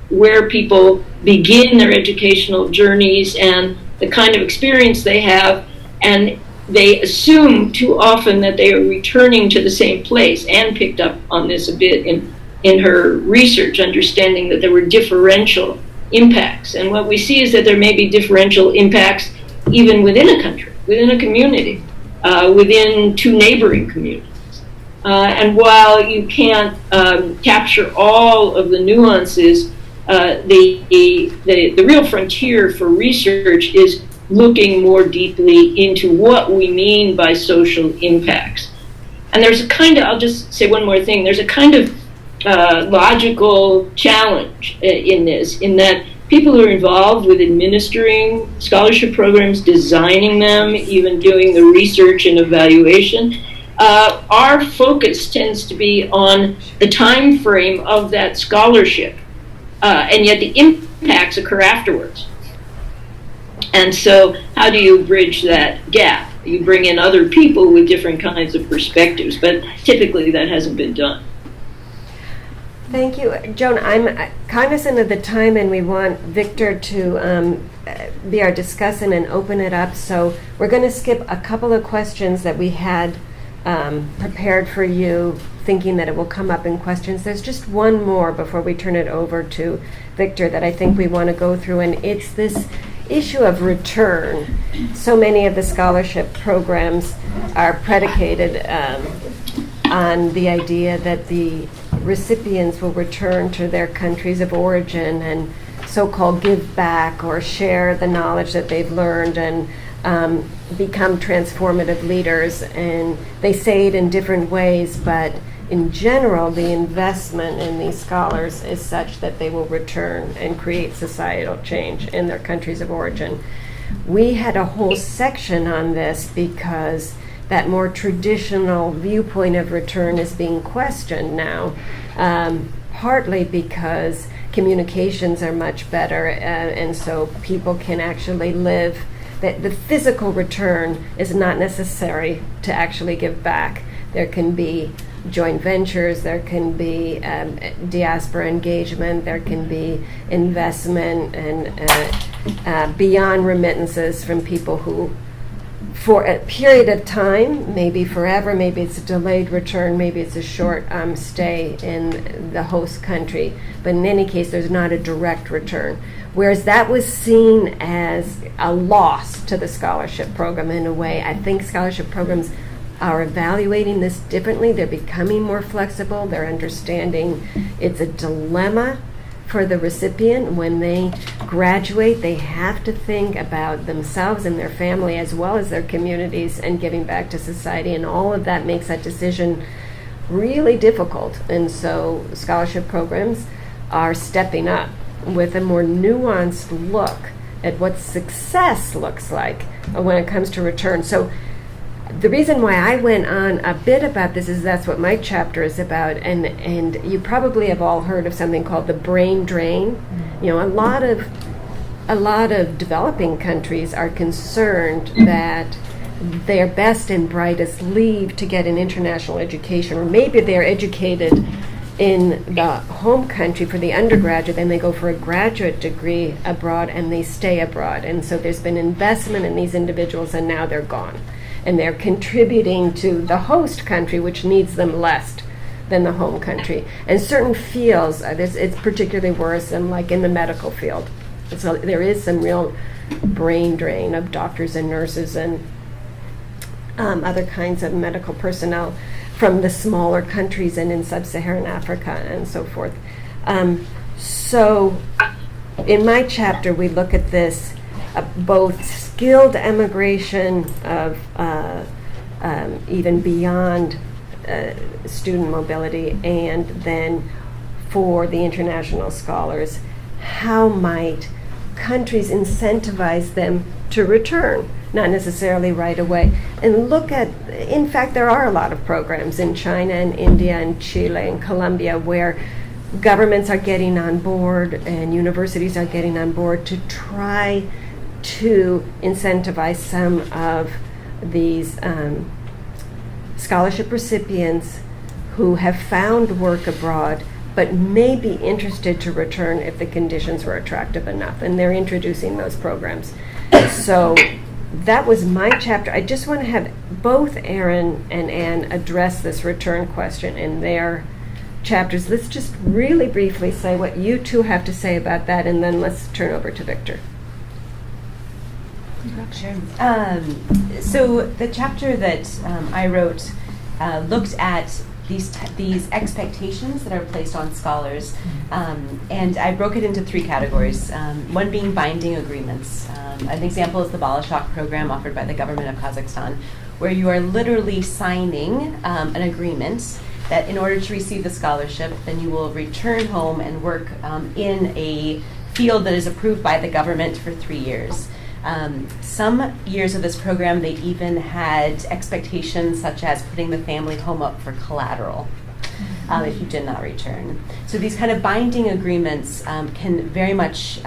where people begin their educational journeys and the kind of experience they have, and they assume too often that they are returning to the same place. Anne picked up on this a bit in her research, understanding that there were differential impacts. And what we see is that there may be differential impacts even within a country, within a community, within two neighboring communities. And while you can't capture all of the nuances, the real frontier for research is looking more deeply into what we mean by social impacts. And there's a kind of, I'll just say one more thing, there's a kind of logical challenge in this, in that people who are involved with administering scholarship programs, designing them, even doing the research and evaluation, our focus tends to be on the time frame of that scholarship, and yet the impacts occur afterwards. And so how do you bridge that gap? You bring in other people with different kinds of perspectives, but typically that hasn't been done. Thank you. Joan, I'm cognizant of the time, and we want Victor to be our discussant and open it up. So we're going to skip a couple of questions that we had prepared for you, thinking that it will come up in questions. There's just one more before we turn it over to Victor that I think we want to go through, and it's this issue of return. So many of the scholarship programs are predicated on the idea that the recipients will return to their countries of origin and so-called give back or share the knowledge that they've learned and become transformative leaders. And they say it in different ways, but in general, the investment in these scholars is such that they will return and create societal change in their countries of origin. We had a whole section on this because that more traditional viewpoint of return is being questioned now, partly because communications are much better, and so people can actually live. That the physical return is not necessary to actually give back. There can be joint ventures, there can be diaspora engagement, there can be investment, and beyond remittances from people who, for a period of time, maybe forever, maybe it's a delayed return, maybe it's a short stay in the host country, but in any case, there's not a direct return. Whereas that was seen as a loss to the scholarship program in a way. I think scholarship programs are evaluating this differently. They're becoming more flexible. They're understanding it's a dilemma for the recipient. When they graduate, they have to think about themselves and their family as well as their communities and giving back to society, and all of that makes that decision really difficult. And so scholarship programs are stepping up with a more nuanced look at what success looks like when it comes to return. So the reason why I went on a bit about this is that's what my chapter is about, and you probably have all heard of something called the brain drain. You know, a lot of developing countries are concerned that their best and brightest leave to get an international education, or maybe they're educated in the home country for the undergraduate, then they go for a graduate degree abroad and they stay abroad. And so there's been investment in these individuals and now they're gone. And they're contributing to the host country, which needs them less than the home country. And certain fields, it's particularly worrisome, like in the medical field. So there is some real brain drain of doctors and nurses and other kinds of medical personnel from the smaller countries and in sub-Saharan Africa and so forth. So in my chapter, we look at this, both skilled emigration of even beyond student mobility, and then for the international scholars, how might countries incentivize them to return? Not necessarily right away. And look at, in fact, there are a lot of programs in China and India and Chile and Colombia where governments are getting on board and universities are getting on board to try to incentivize some of these scholarship recipients who have found work abroad but may be interested to return if the conditions were attractive enough. And they're introducing those programs. So that was my chapter. I just want to have both Aryn and Anne address this return question in their chapters. Let's just really briefly say what you two have to say about that, and then let's turn over to Victor. Sure. So the chapter that I wrote looked at these expectations that are placed on scholars, and I broke it into three categories. One being binding agreements. An example is the Balashok program offered by the government of Kazakhstan, where you are literally signing an agreement that in order to receive the scholarship, then you will return home and work in a field that is approved by the government for 3 years. Some years of this program, they even had expectations such as putting the family home up for collateral if you did not return. So these kind of binding agreements can very much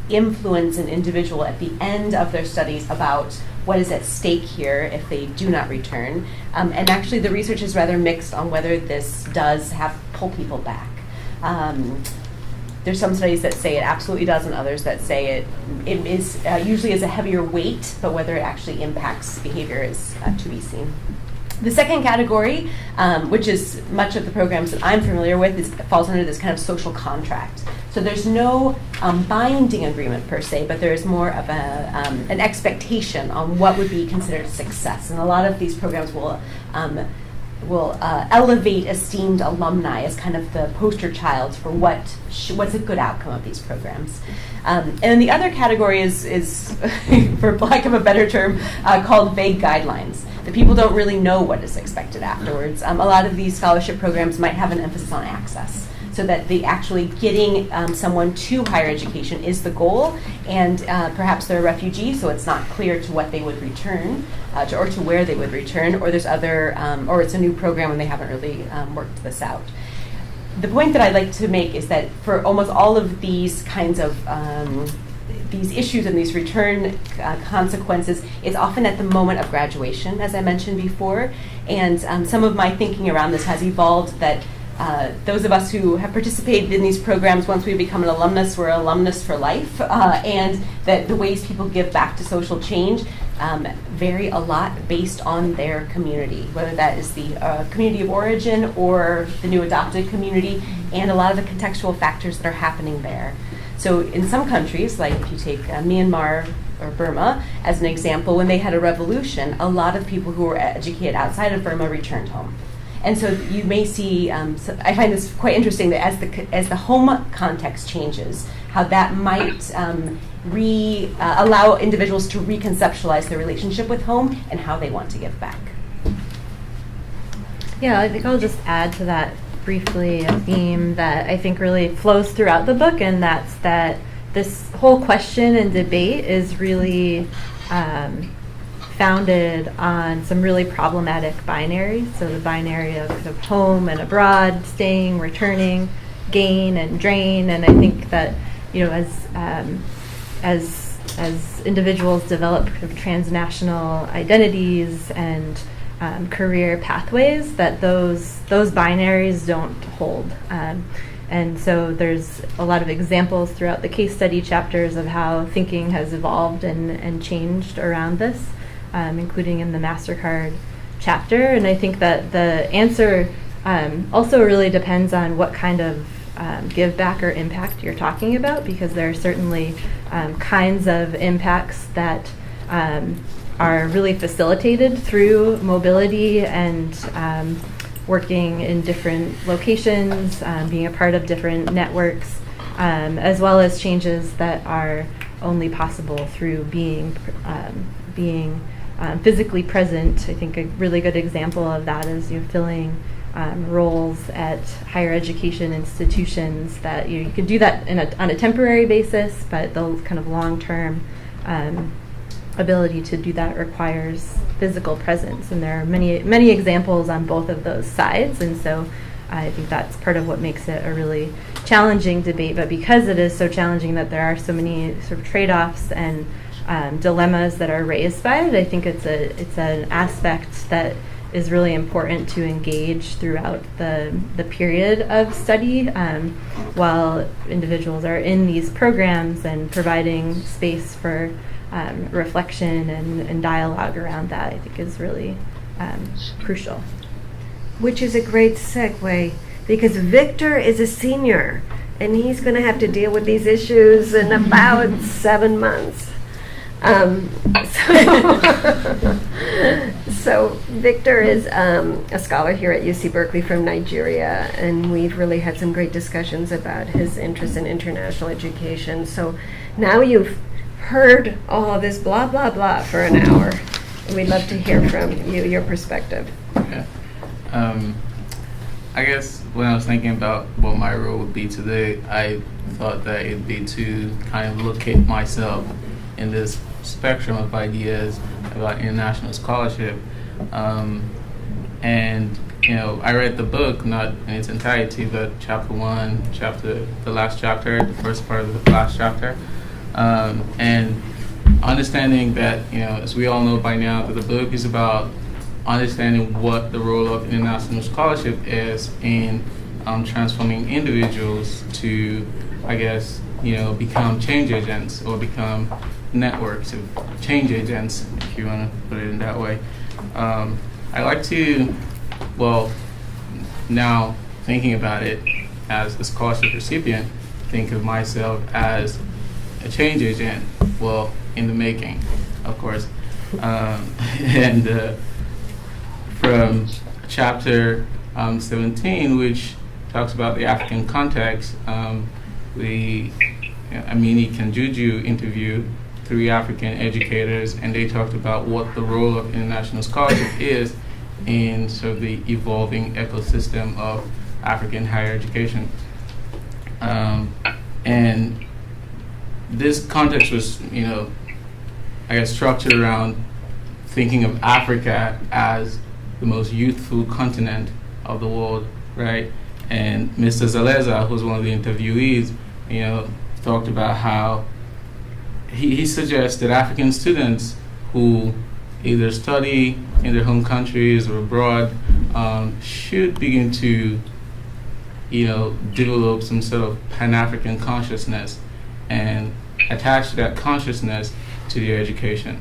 influence an individual at the end of their studies about what is at stake here if they do not return. And actually the research is rather mixed on whether this does pull people back. There's some studies that say it absolutely does, and others that say it is usually is a heavier weight, but whether it actually impacts behavior is to be seen. The second category, which is much of the programs that I'm familiar with, falls under this kind of social contract. So there's no binding agreement per se, but there is more of an expectation on what would be considered success. And a lot of these programs will elevate esteemed alumni as kind of the poster child for what's a good outcome of these programs. And then the other category is for lack of a better term, called vague guidelines. The people don't really know what is expected afterwards. A lot of these scholarship programs might have an emphasis on access, so that the actually getting someone to higher education is the goal, and perhaps they're a refugee, so it's not clear to what they would return, or to where they would return, or there's other, or it's a new program and they haven't really worked this out. the point that I'd like to make is that for almost all of these kinds of these issues and these return consequences, it's often at the moment of graduation, as I mentioned before. And some of my thinking around this has evolved that those of us who have participated in these programs, once we become an alumnus, we're alumnus for life, and that the ways people give back to social change vary a lot based on their community, whether that is the community of origin or the new adopted community, and a lot of the contextual factors that are happening there. So in some countries, like if you take Myanmar or Burma as an example, when they had a revolution, a lot of people who were educated outside of Burma returned home. And so you may see, so I find this quite interesting that as the home context changes, how that might allow individuals to reconceptualize their relationship with home and how they want to give back. Yeah, I think I'll just add to that briefly a theme that I think really flows throughout the book, and that's that this whole question and debate is really founded on some really problematic binaries. So the binary of kind of home and abroad, staying, returning, gain and drain. And I think that, you know, as individuals develop kind of transnational identities and career pathways, that those binaries don't hold. And so there's a lot of examples throughout the case study chapters of how thinking has evolved and changed around this, including in the Mastercard chapter. And I think that the answer also really depends on what kind of give back or impact you're talking about, because there are certainly kinds of impacts that are really facilitated through mobility and working in different locations, being a part of different networks, as well as changes that are only possible through being physically present. I think a really good example of that is filling roles at higher education institutions that you can do that on a temporary basis, but the kind of long-term ability to do that requires physical presence, and there are many examples on both of those sides, and so I think that's part of what makes it a really challenging debate. But because it is so challenging that there are so many sort of trade-offs and dilemmas that are raised by it, I think it's an aspect that is really important to engage throughout the period of study, while individuals are in these programs, and providing space for reflection and dialogue around that, I think, is really crucial. Which is a great segue, because Victor is a senior, and he's going to have to deal with these issues in about 7 months. So Victor is a scholar here at UC Berkeley from Nigeria, and we've really had some great discussions about his interest in international education. So now you've heard all of this blah, blah, blah for an hour. And we'd love to hear from you, your perspective. Okay. I guess when I was thinking about what my role would be today, I thought that it'd be to kind of locate myself in this spectrum of ideas about international scholarship. And, I read the book, not in its entirety, but chapter 1, the last chapter, the first part of the last chapter. And understanding that, as we all know by now, that the book is about understanding what the role of international scholarship is in transforming individuals to, I guess, become change agents, or become networks of change agents, if you want to put it in that way. I like to, now thinking about it as a scholarship recipient, think of myself as a change agent, in the making, of course. And from chapter 17, which talks about the African context, Amini Kanjuju interviewed 3 African educators, and they talked about what the role of international scholarship is in sort of the evolving ecosystem of African higher education. And this context was, structured around thinking of Africa as the most youthful continent of the world, right? And Mr. Zaleza, who's one of the interviewees, talked about how he suggests that African students who either study in their home countries or abroad should begin to, develop some sort of Pan-African consciousness and attach that consciousness to their education.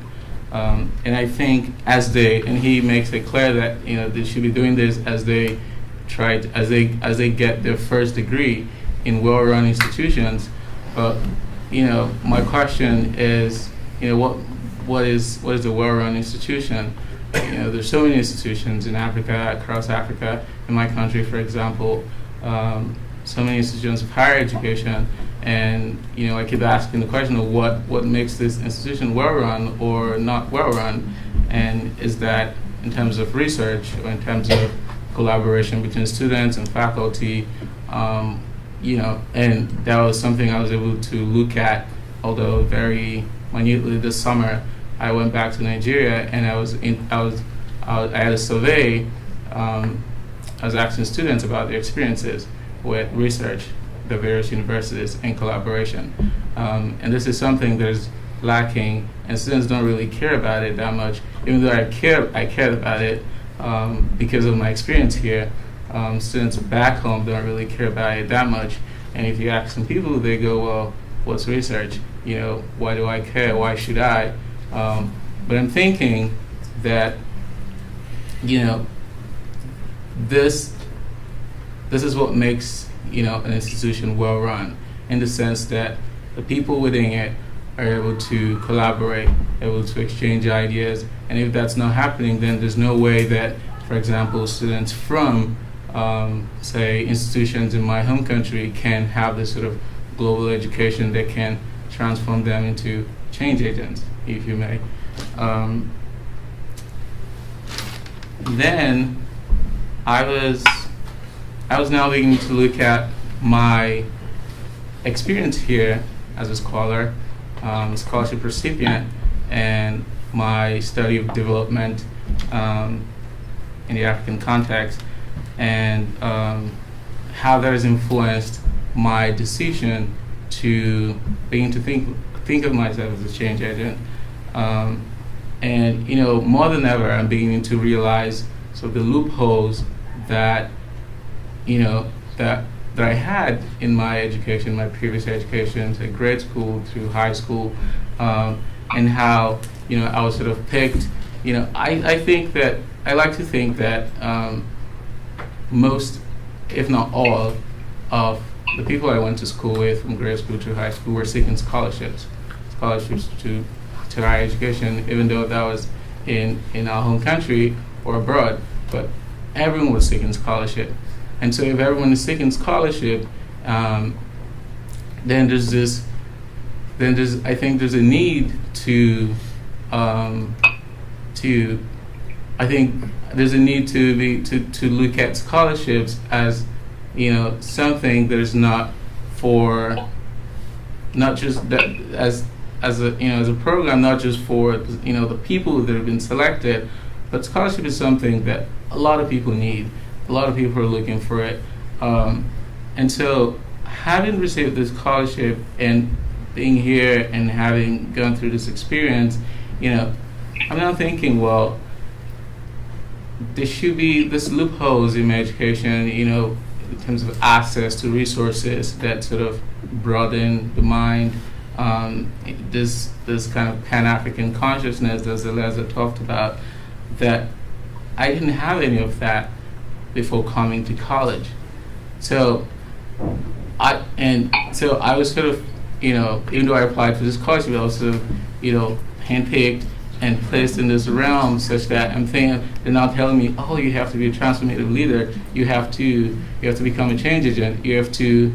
And I think and he makes it clear that they should be doing this as they as they get their first degree in well-run institutions. But my question is, what is a well-run institution? There's so many institutions in Africa, across Africa, in my country, for example, so many institutions of higher education, and I keep asking the question of what makes this institution well-run or not well-run, and is that in terms of research or in terms of collaboration between students and faculty, and that was something I was able to look at, although very minutely this summer. I went back to Nigeria and I had a survey. I was asking students about their experiences with research, the various universities, and collaboration. And this is something that is lacking, and students don't really care about it that much. Even though I cared about it because of my experience here. Students back home don't really care about it that much. And if you ask some people, they go, well, what's research? Why do I care? Why should I? But I'm thinking that, this is what makes, an institution well run, in the sense that the people within it are able to collaborate, able to exchange ideas. And if that's not happening, then there's no way that, for example, students from, say, institutions in my home country can have this sort of global education that can transform them into change agents, if you may. Then I was now beginning to look at my experience here as a scholar, scholarship recipient, and my study of development in the African context, and how that has influenced my decision to begin to think of myself as a change agent. And more than ever, I'm beginning to realize the loopholes that that I had in my education, my previous education, say grade school through high school, and how I was sort of picked. I think that I like to think that most, if not all, of the people I went to school with from grade school to high school were seeking scholarships to higher education, even though that was in our home country or abroad. But everyone was seeking scholarship, and so if everyone is seeking scholarship, then I think there's a need to look at scholarships as something that is not just that as a program, not just for the people that have been selected, but scholarship is something that a lot of people need. A lot of people are looking for it, and so having received this scholarship and being here and having gone through this experience, I'm now thinking, well, there should be this loopholes in my education, in terms of access to resources that sort of broaden the mind, this kind of Pan-African consciousness that Zeleza talked about, that I didn't have any of that before coming to college. So I was sort of, even though I applied for this scholarship, I was sort of, handpicked and placed in this realm such that I'm thinking they're now telling me, oh, you have to be a transformative leader. You have to become a change agent. You have to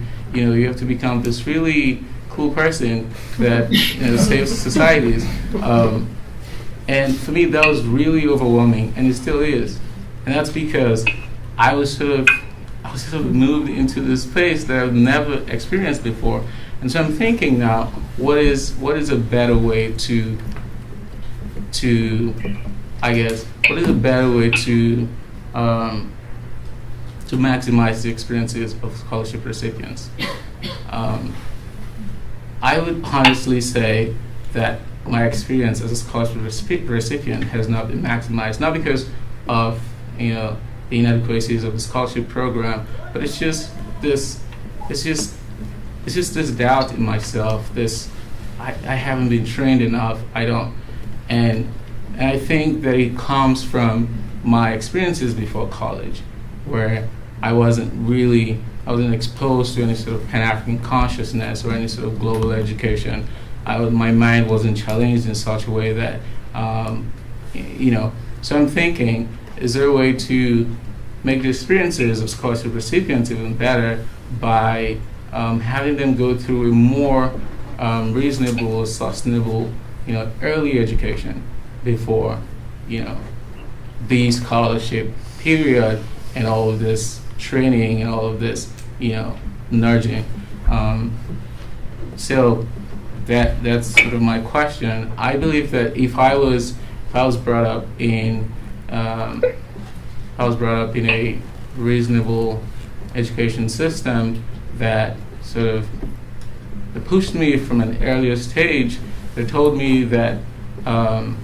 become this really cool person that saves societies. And for me, that was really overwhelming, and it still is. And that's because I was sort of moved into this place that I've never experienced before. And so I'm thinking now, what is a better way to to maximize the experiences of scholarship recipients. I would honestly say that my experience as a scholarship recipient has not been maximized, not because of the inadequacies of the scholarship program, but it's just this doubt in myself. I haven't been trained enough. And I think that it comes from my experiences before college, where I wasn't exposed to any sort of Pan-African consciousness or any sort of global education. My mind wasn't challenged in such a way that, so I'm thinking, is there a way to make the experiences of scholarship recipients even better by having them go through a more reasonable, sustainable, early education before, the scholarship period and all of this training and all of this, nudging. So that's sort of my question. I believe that if I was brought up in a reasonable education system that sort of pushed me from an earlier stage, that told me that that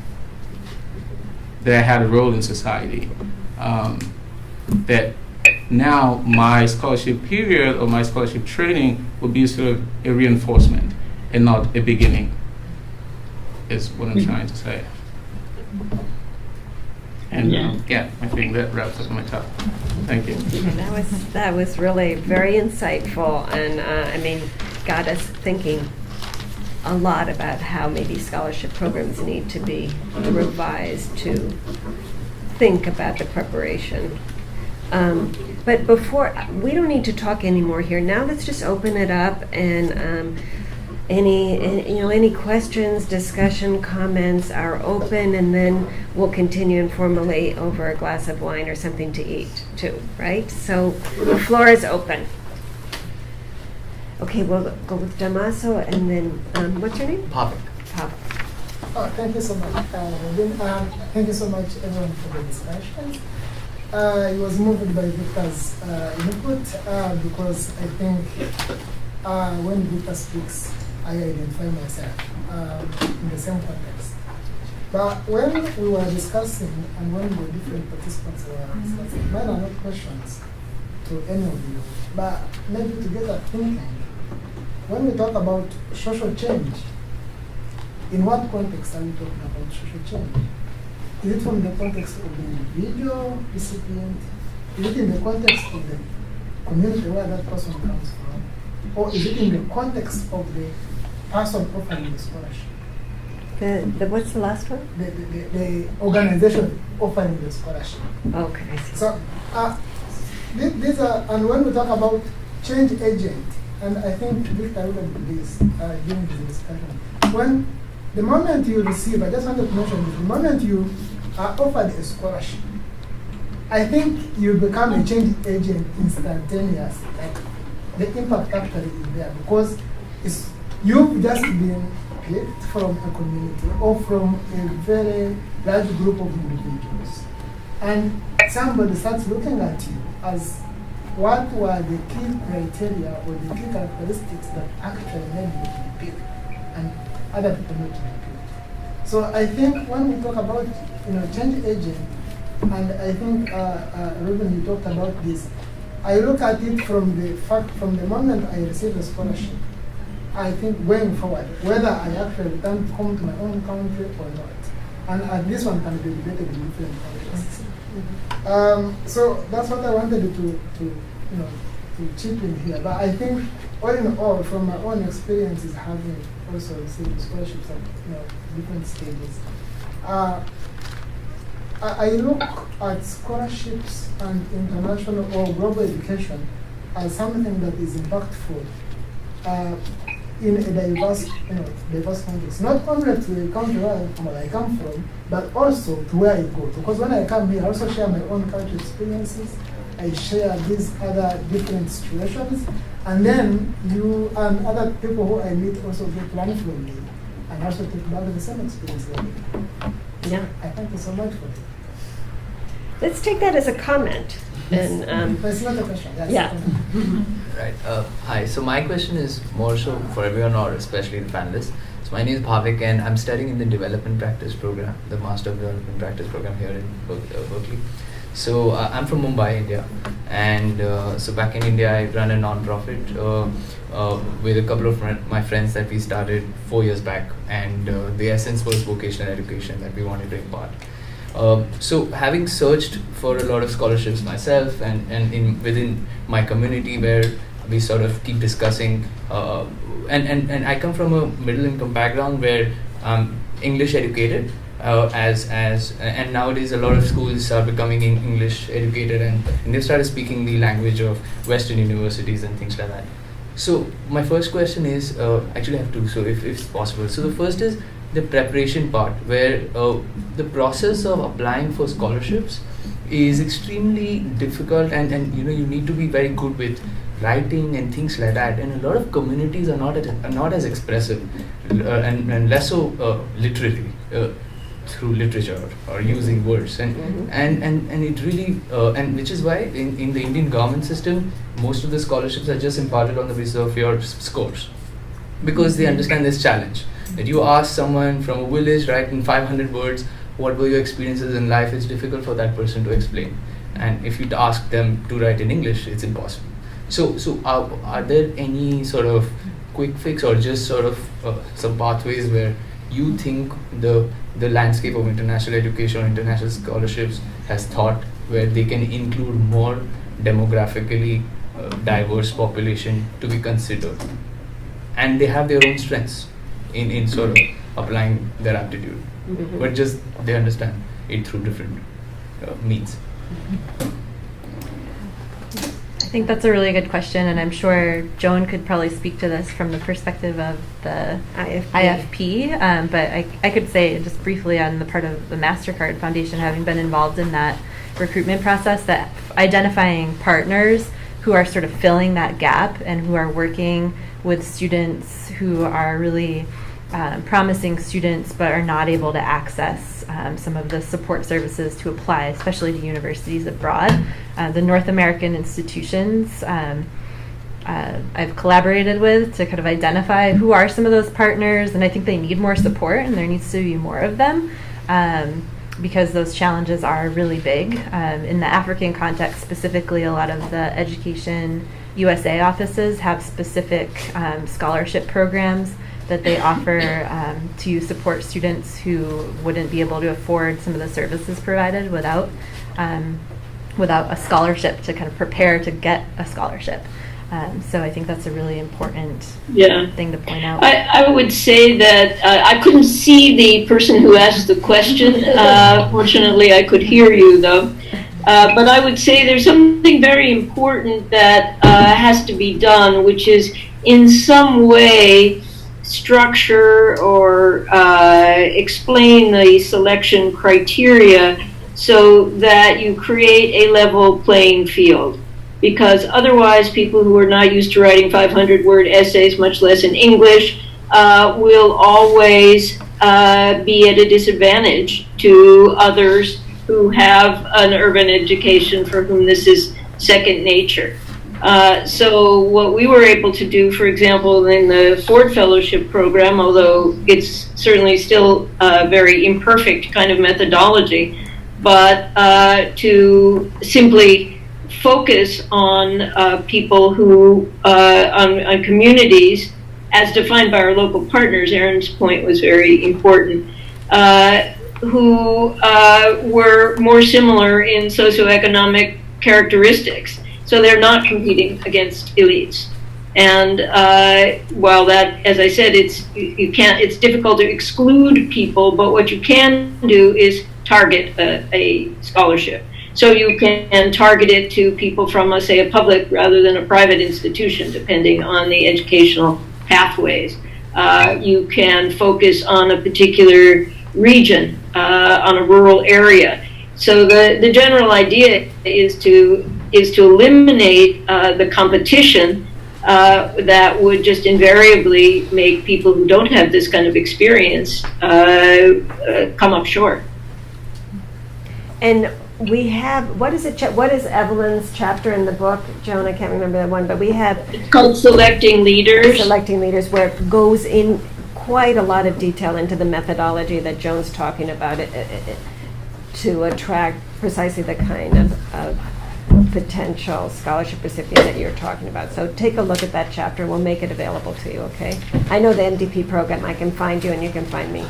I had a role in society, that now my scholarship period or my scholarship training would be sort of a reinforcement and not a beginning, is what I'm trying to say. And I think that wraps up my talk. Thank you. That was really very insightful, and got us thinking a lot about how maybe scholarship programs need to be revised to think about the preparation. But before, we don't need to talk anymore here. Now let's just open it up, and any questions, discussion, comments are open, and then we'll continue informally over a glass of wine or something to eat too, right? So the floor is open. Okay, we'll go with Damaso, and then, what's your name? Pavik. Oh, thank you so much, Robin. Thank you so much, everyone, for the discussion. I was moved by Victor's input because I think when Victor speaks, I identify myself in the same context. But when we were discussing and when the different participants were discussing, mine are not questions to any of you, but maybe to get at thinking. When we talk about social change, in what context are we talking about social change? Is it from the context of the individual recipient? Is it in the context of the community where that person comes from? Or is it in the context of the person offering the scholarship? What's the last one? The organization offering the scholarship. Okay, I see. So these are, and when we talk about change agent, and I think Victor alluded to this during the discussion, when the moment you receive, I just wanted to mention this, the moment you are offered a scholarship, I think you become a change agent instantaneously. Like the impact factor is there because you've just been picked from a community or from a very large group of individuals. And somebody starts looking at you as what were the key criteria or the key characteristics that actually made you to be picked and other people not to be picked. So I think when we talk about change agent, and I think Ruben, you talked about this, I look at it from the moment I received a scholarship. I think going forward, whether I actually return home to my own country or not. And this one can be debated in different contexts. So that's what I wanted to chip in here. But I think all in all, from my own experiences having also received scholarships at different stages, I look at scholarships and international or global education as something that is impactful in a diverse context. Not only to the country where I come from, but also to where I go. Because when I come here, I also share my own cultural experiences. I share these other different situations, and then you and other people who I meet also get learn from me, and also take back the same experience. Yeah. I thank you so much for it. Let's take that as a comment. And But it's not a question. Yes. yeah. Right. Hi. So my question is more so for everyone, or especially the panelists. So my name is Bhavik, and I'm studying in the Development Practice program, the Master of Development Practice program here in Berkeley. So I'm from Mumbai, India, and so back in India, I run a non-profit with a couple of my friends that we started 4 years back, and the essence was vocational education that we wanted to impart. So having searched for a lot of scholarships myself, and within my community where we sort of keep discussing, and I come from a middle income background where I'm English educated, and nowadays a lot of schools are becoming English educated, and they've started speaking the language of Western universities and things like that. So my first question is, actually I have two, so if it's possible. So the first is the preparation part, where the process of applying for scholarships is extremely difficult, and you need to be very good with writing and things like that, and a lot of communities are not as expressive and less so literally through literature or using words, and it really and which is why in the Indian government system most of the scholarships are just imparted on the basis of your scores, because they understand this challenge that you ask someone from a village, write in 500 words what were your experiences in life. It's difficult for that person to explain, and if you ask them to write in English, it's impossible. So are there any sort of quick fix, or just sort of some pathways where you think the landscape of international education or international scholarships has thought, where they can include more demographically diverse population to be considered, and they have their own strengths in sort of applying their aptitude, but just they understand it through different means? I think that's a really good question, and I'm sure Joan could probably speak to this from the perspective of the IFP. But I could say just briefly on the part of the Mastercard Foundation, having been involved in that recruitment process, that identifying partners who are sort of filling that gap and who are working with students who are really promising students but are not able to access some of the support services to apply, especially to universities abroad. The North American institutions I've collaborated with to kind of identify who are some of those partners, and I think they need more support, and there needs to be more of them because those challenges are really big. In the African context specifically, a lot of the Education USA offices have specific scholarship programs that they offer to support students who wouldn't be able to afford some of the services provided without a scholarship to kind of prepare to get a scholarship. So I think that's a really important thing to point out. I would say that I couldn't see the person who asked the question. Fortunately, I could hear you, though. But I would say there's something very important that has to be done, which is in some way structure or explain the selection criteria so that you create a level playing field. Because otherwise, people who are not used to writing 500-word essays, much less in English, will always be at a disadvantage to others who have an urban education for whom this is second nature. So what we were able to do, for example, in the Ford Fellowship program, although it's certainly still a very imperfect kind of methodology, but to simply focus on people who, on communities, as defined by our local partners. Aryn's point was very important, who were more similar in socioeconomic characteristics. So they're not competing against elites. And while that, as I said, it's difficult to exclude people, but what you can do is target a scholarship. So you can target it to people from, say, a public rather than a private institution, depending on the educational pathways. You can focus on a particular region, on a rural area. So the general idea is to eliminate the competition that would just invariably make people who don't have this kind of experience come up short. And we have, what is Evelyn's chapter in the book? Joan, I can't remember that one, but we have It's called Selecting Leaders. Selecting Leaders, where it goes in quite a lot of detail into the methodology that Joan's talking about to attract precisely the kind of potential scholarship recipient that you're talking about. So take a look at that chapter. We'll make it available to you, okay? I know the MDP program. I can find you and you can find me.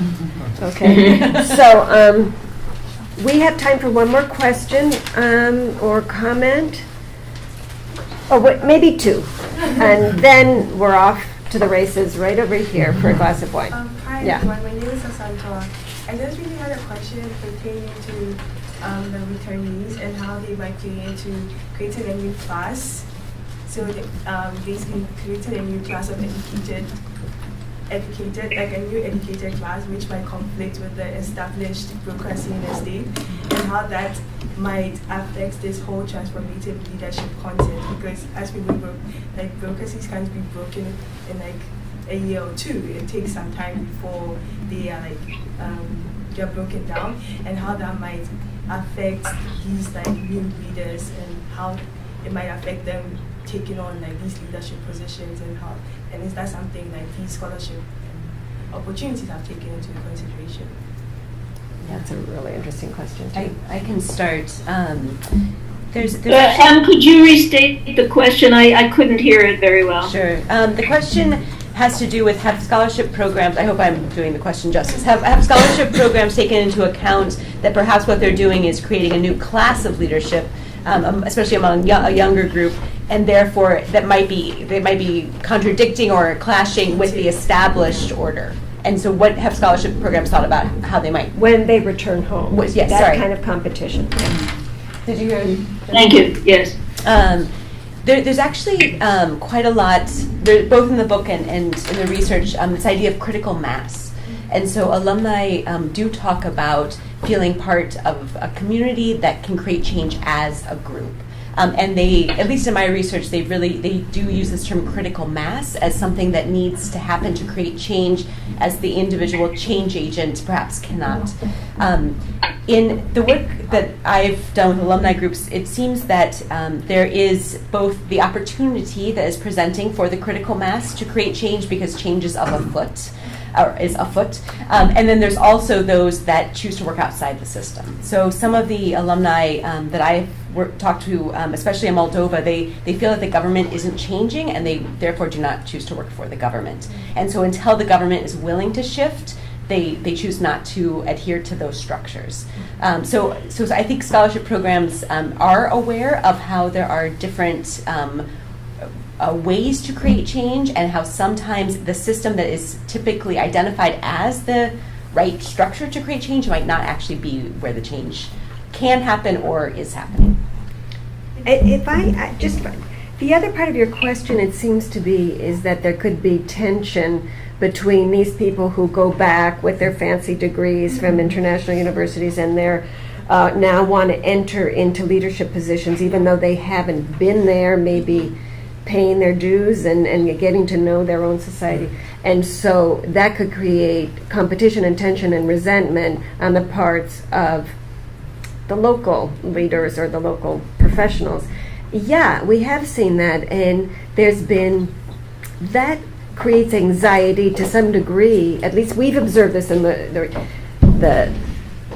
Okay? So we have time for one more question or comment. Oh, wait, maybe two. And then we're off to the races right over here for a glass of wine. Hi Yeah. everyone, my name is Asanta. I just really had a question pertaining to the returnees and how they might play into creating a new class. So basically creating a new class of educated, like a new educated class, which might conflict with the established bureaucracy in the state, and how that might affect this whole transformative leadership concept. Because as we know, like bureaucracies can't be broken in like a year or two. It takes some time before they are they're broken down, and how that might affect these like new leaders and how it might affect them taking on like these leadership positions, and is that something like these scholarship opportunities have taken into consideration? That's a really interesting question, too. I can start. There's Could you restate the question? I couldn't hear it very well. Sure. The question has to do with, have scholarship programs, I hope I'm doing the question justice, have scholarship programs taken into account that perhaps what they're doing is creating a new class of leadership, especially among a younger group, and therefore they might be contradicting or clashing with the established order. And so what have scholarship programs thought about how they might? When they return home. Yes, that sorry. kind of competition. Did you hear? Thank you, yes. There's actually quite a lot, both in the book and in the research, this idea of critical mass. And so alumni do talk about feeling part of a community that can create change as a group. And they, at least in my research, they do use this term critical mass as something that needs to happen to create change, as the individual change agent perhaps cannot. In the work that I've done with alumni groups, it seems that there is both the opportunity that is presenting for the critical mass to create change because change is afoot. And then there's also those that choose to work outside the system. So some of the alumni that I've talked to, especially in Moldova, they feel that the government isn't changing, and they therefore do not choose to work for the government. And so until the government is willing to shift, they choose not to adhere to those structures. So I think scholarship programs are aware of how there are different ways to create change, and how sometimes the system that is typically identified as the right structure to create change might not actually be where the change can happen or is happening. If I just, the other part of your question, it seems to be, is that there could be tension between these people who go back with their fancy degrees from international universities and they're now want to enter into leadership positions, even though they haven't been there, maybe paying their dues and getting to know their own society. And so that could create competition and tension and resentment on the parts of the local leaders or the local professionals. Yeah, we have seen that, and there's been, that creates anxiety to some degree. At least we've observed this in the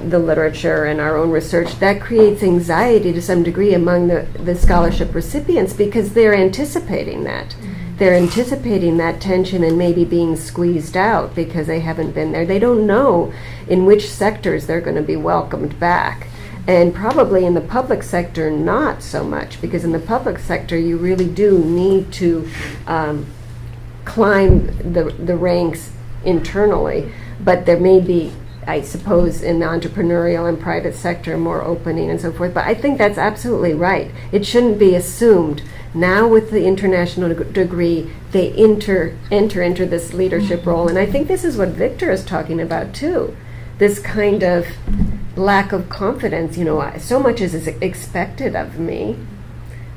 literature and our own research. That creates anxiety to some degree among the scholarship recipients, because they're anticipating that. They're anticipating that tension and maybe being squeezed out because they haven't been there. They don't know in which sectors they're going to be welcomed back. And probably in the public sector, not so much, because in the public sector, you really do need to climb the ranks internally. But there may be, I suppose, in the entrepreneurial and private sector, more opening and so forth. But I think that's absolutely right. It shouldn't be assumed. Now with the international degree, they enter into this leadership role. And I think this is what Victor is talking about, too. This kind of lack of confidence, so much is expected of me,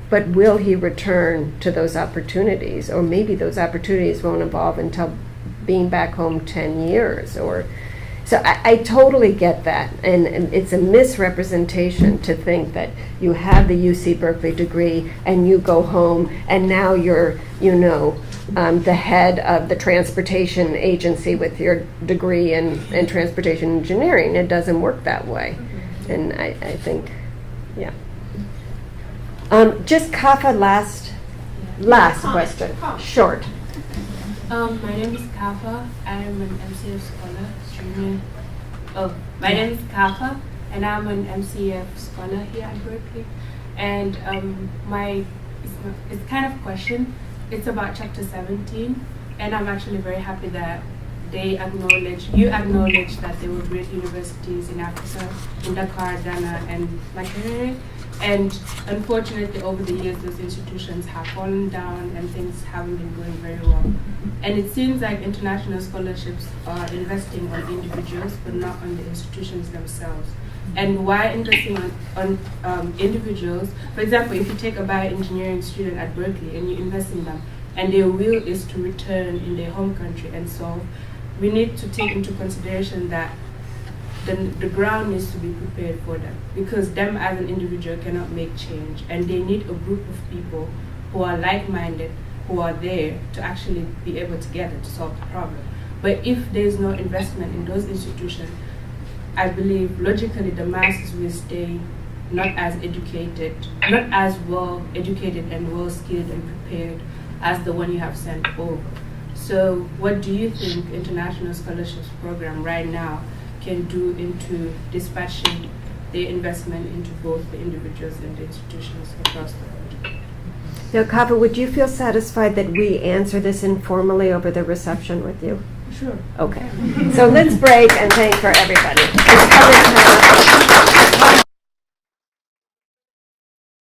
but will he return to those opportunities? Or maybe those opportunities won't evolve until being back home 10 years. So I totally get that, and it's a misrepresentation to think that you have the UC Berkeley degree and you go home and now you're, the head of the transportation agency with your degree in transportation engineering. It doesn't work that way, and I think, yeah. Just Kafa, last question, short. My name is Kafa. I am an MCF scholar, junior. My name is Kafa, and I'm an MCF scholar here at Berkeley. And it's kind of a question. It's about chapter 17, and I'm actually very happy that you acknowledge that there were great universities in Africa, in Dakar, Ghana, and Makerere. And unfortunately, over the years, those institutions have fallen down and things haven't been going very well. And it seems like international scholarships are investing on individuals, but not on the institutions themselves. And why investing on individuals? For example, if you take a bioengineering student at Berkeley and you invest in them, and their will is to return in their home country and solve, we need to take into consideration that the ground needs to be prepared for them, because them as an individual cannot make change, and they need a group of people who are like-minded, who are there to actually be able together to solve the problem. But if there is no investment in those institutions, I believe logically the masses will stay not as educated, not as well educated and well skilled and prepared as the one you have sent over. So what do you think international scholarships program right now can do into dispatching the investment into both the individuals and the institutions across the world? Now, Kava, would you feel satisfied that we answer this informally over the reception with you? Sure. Okay. So let's break and thank for everybody.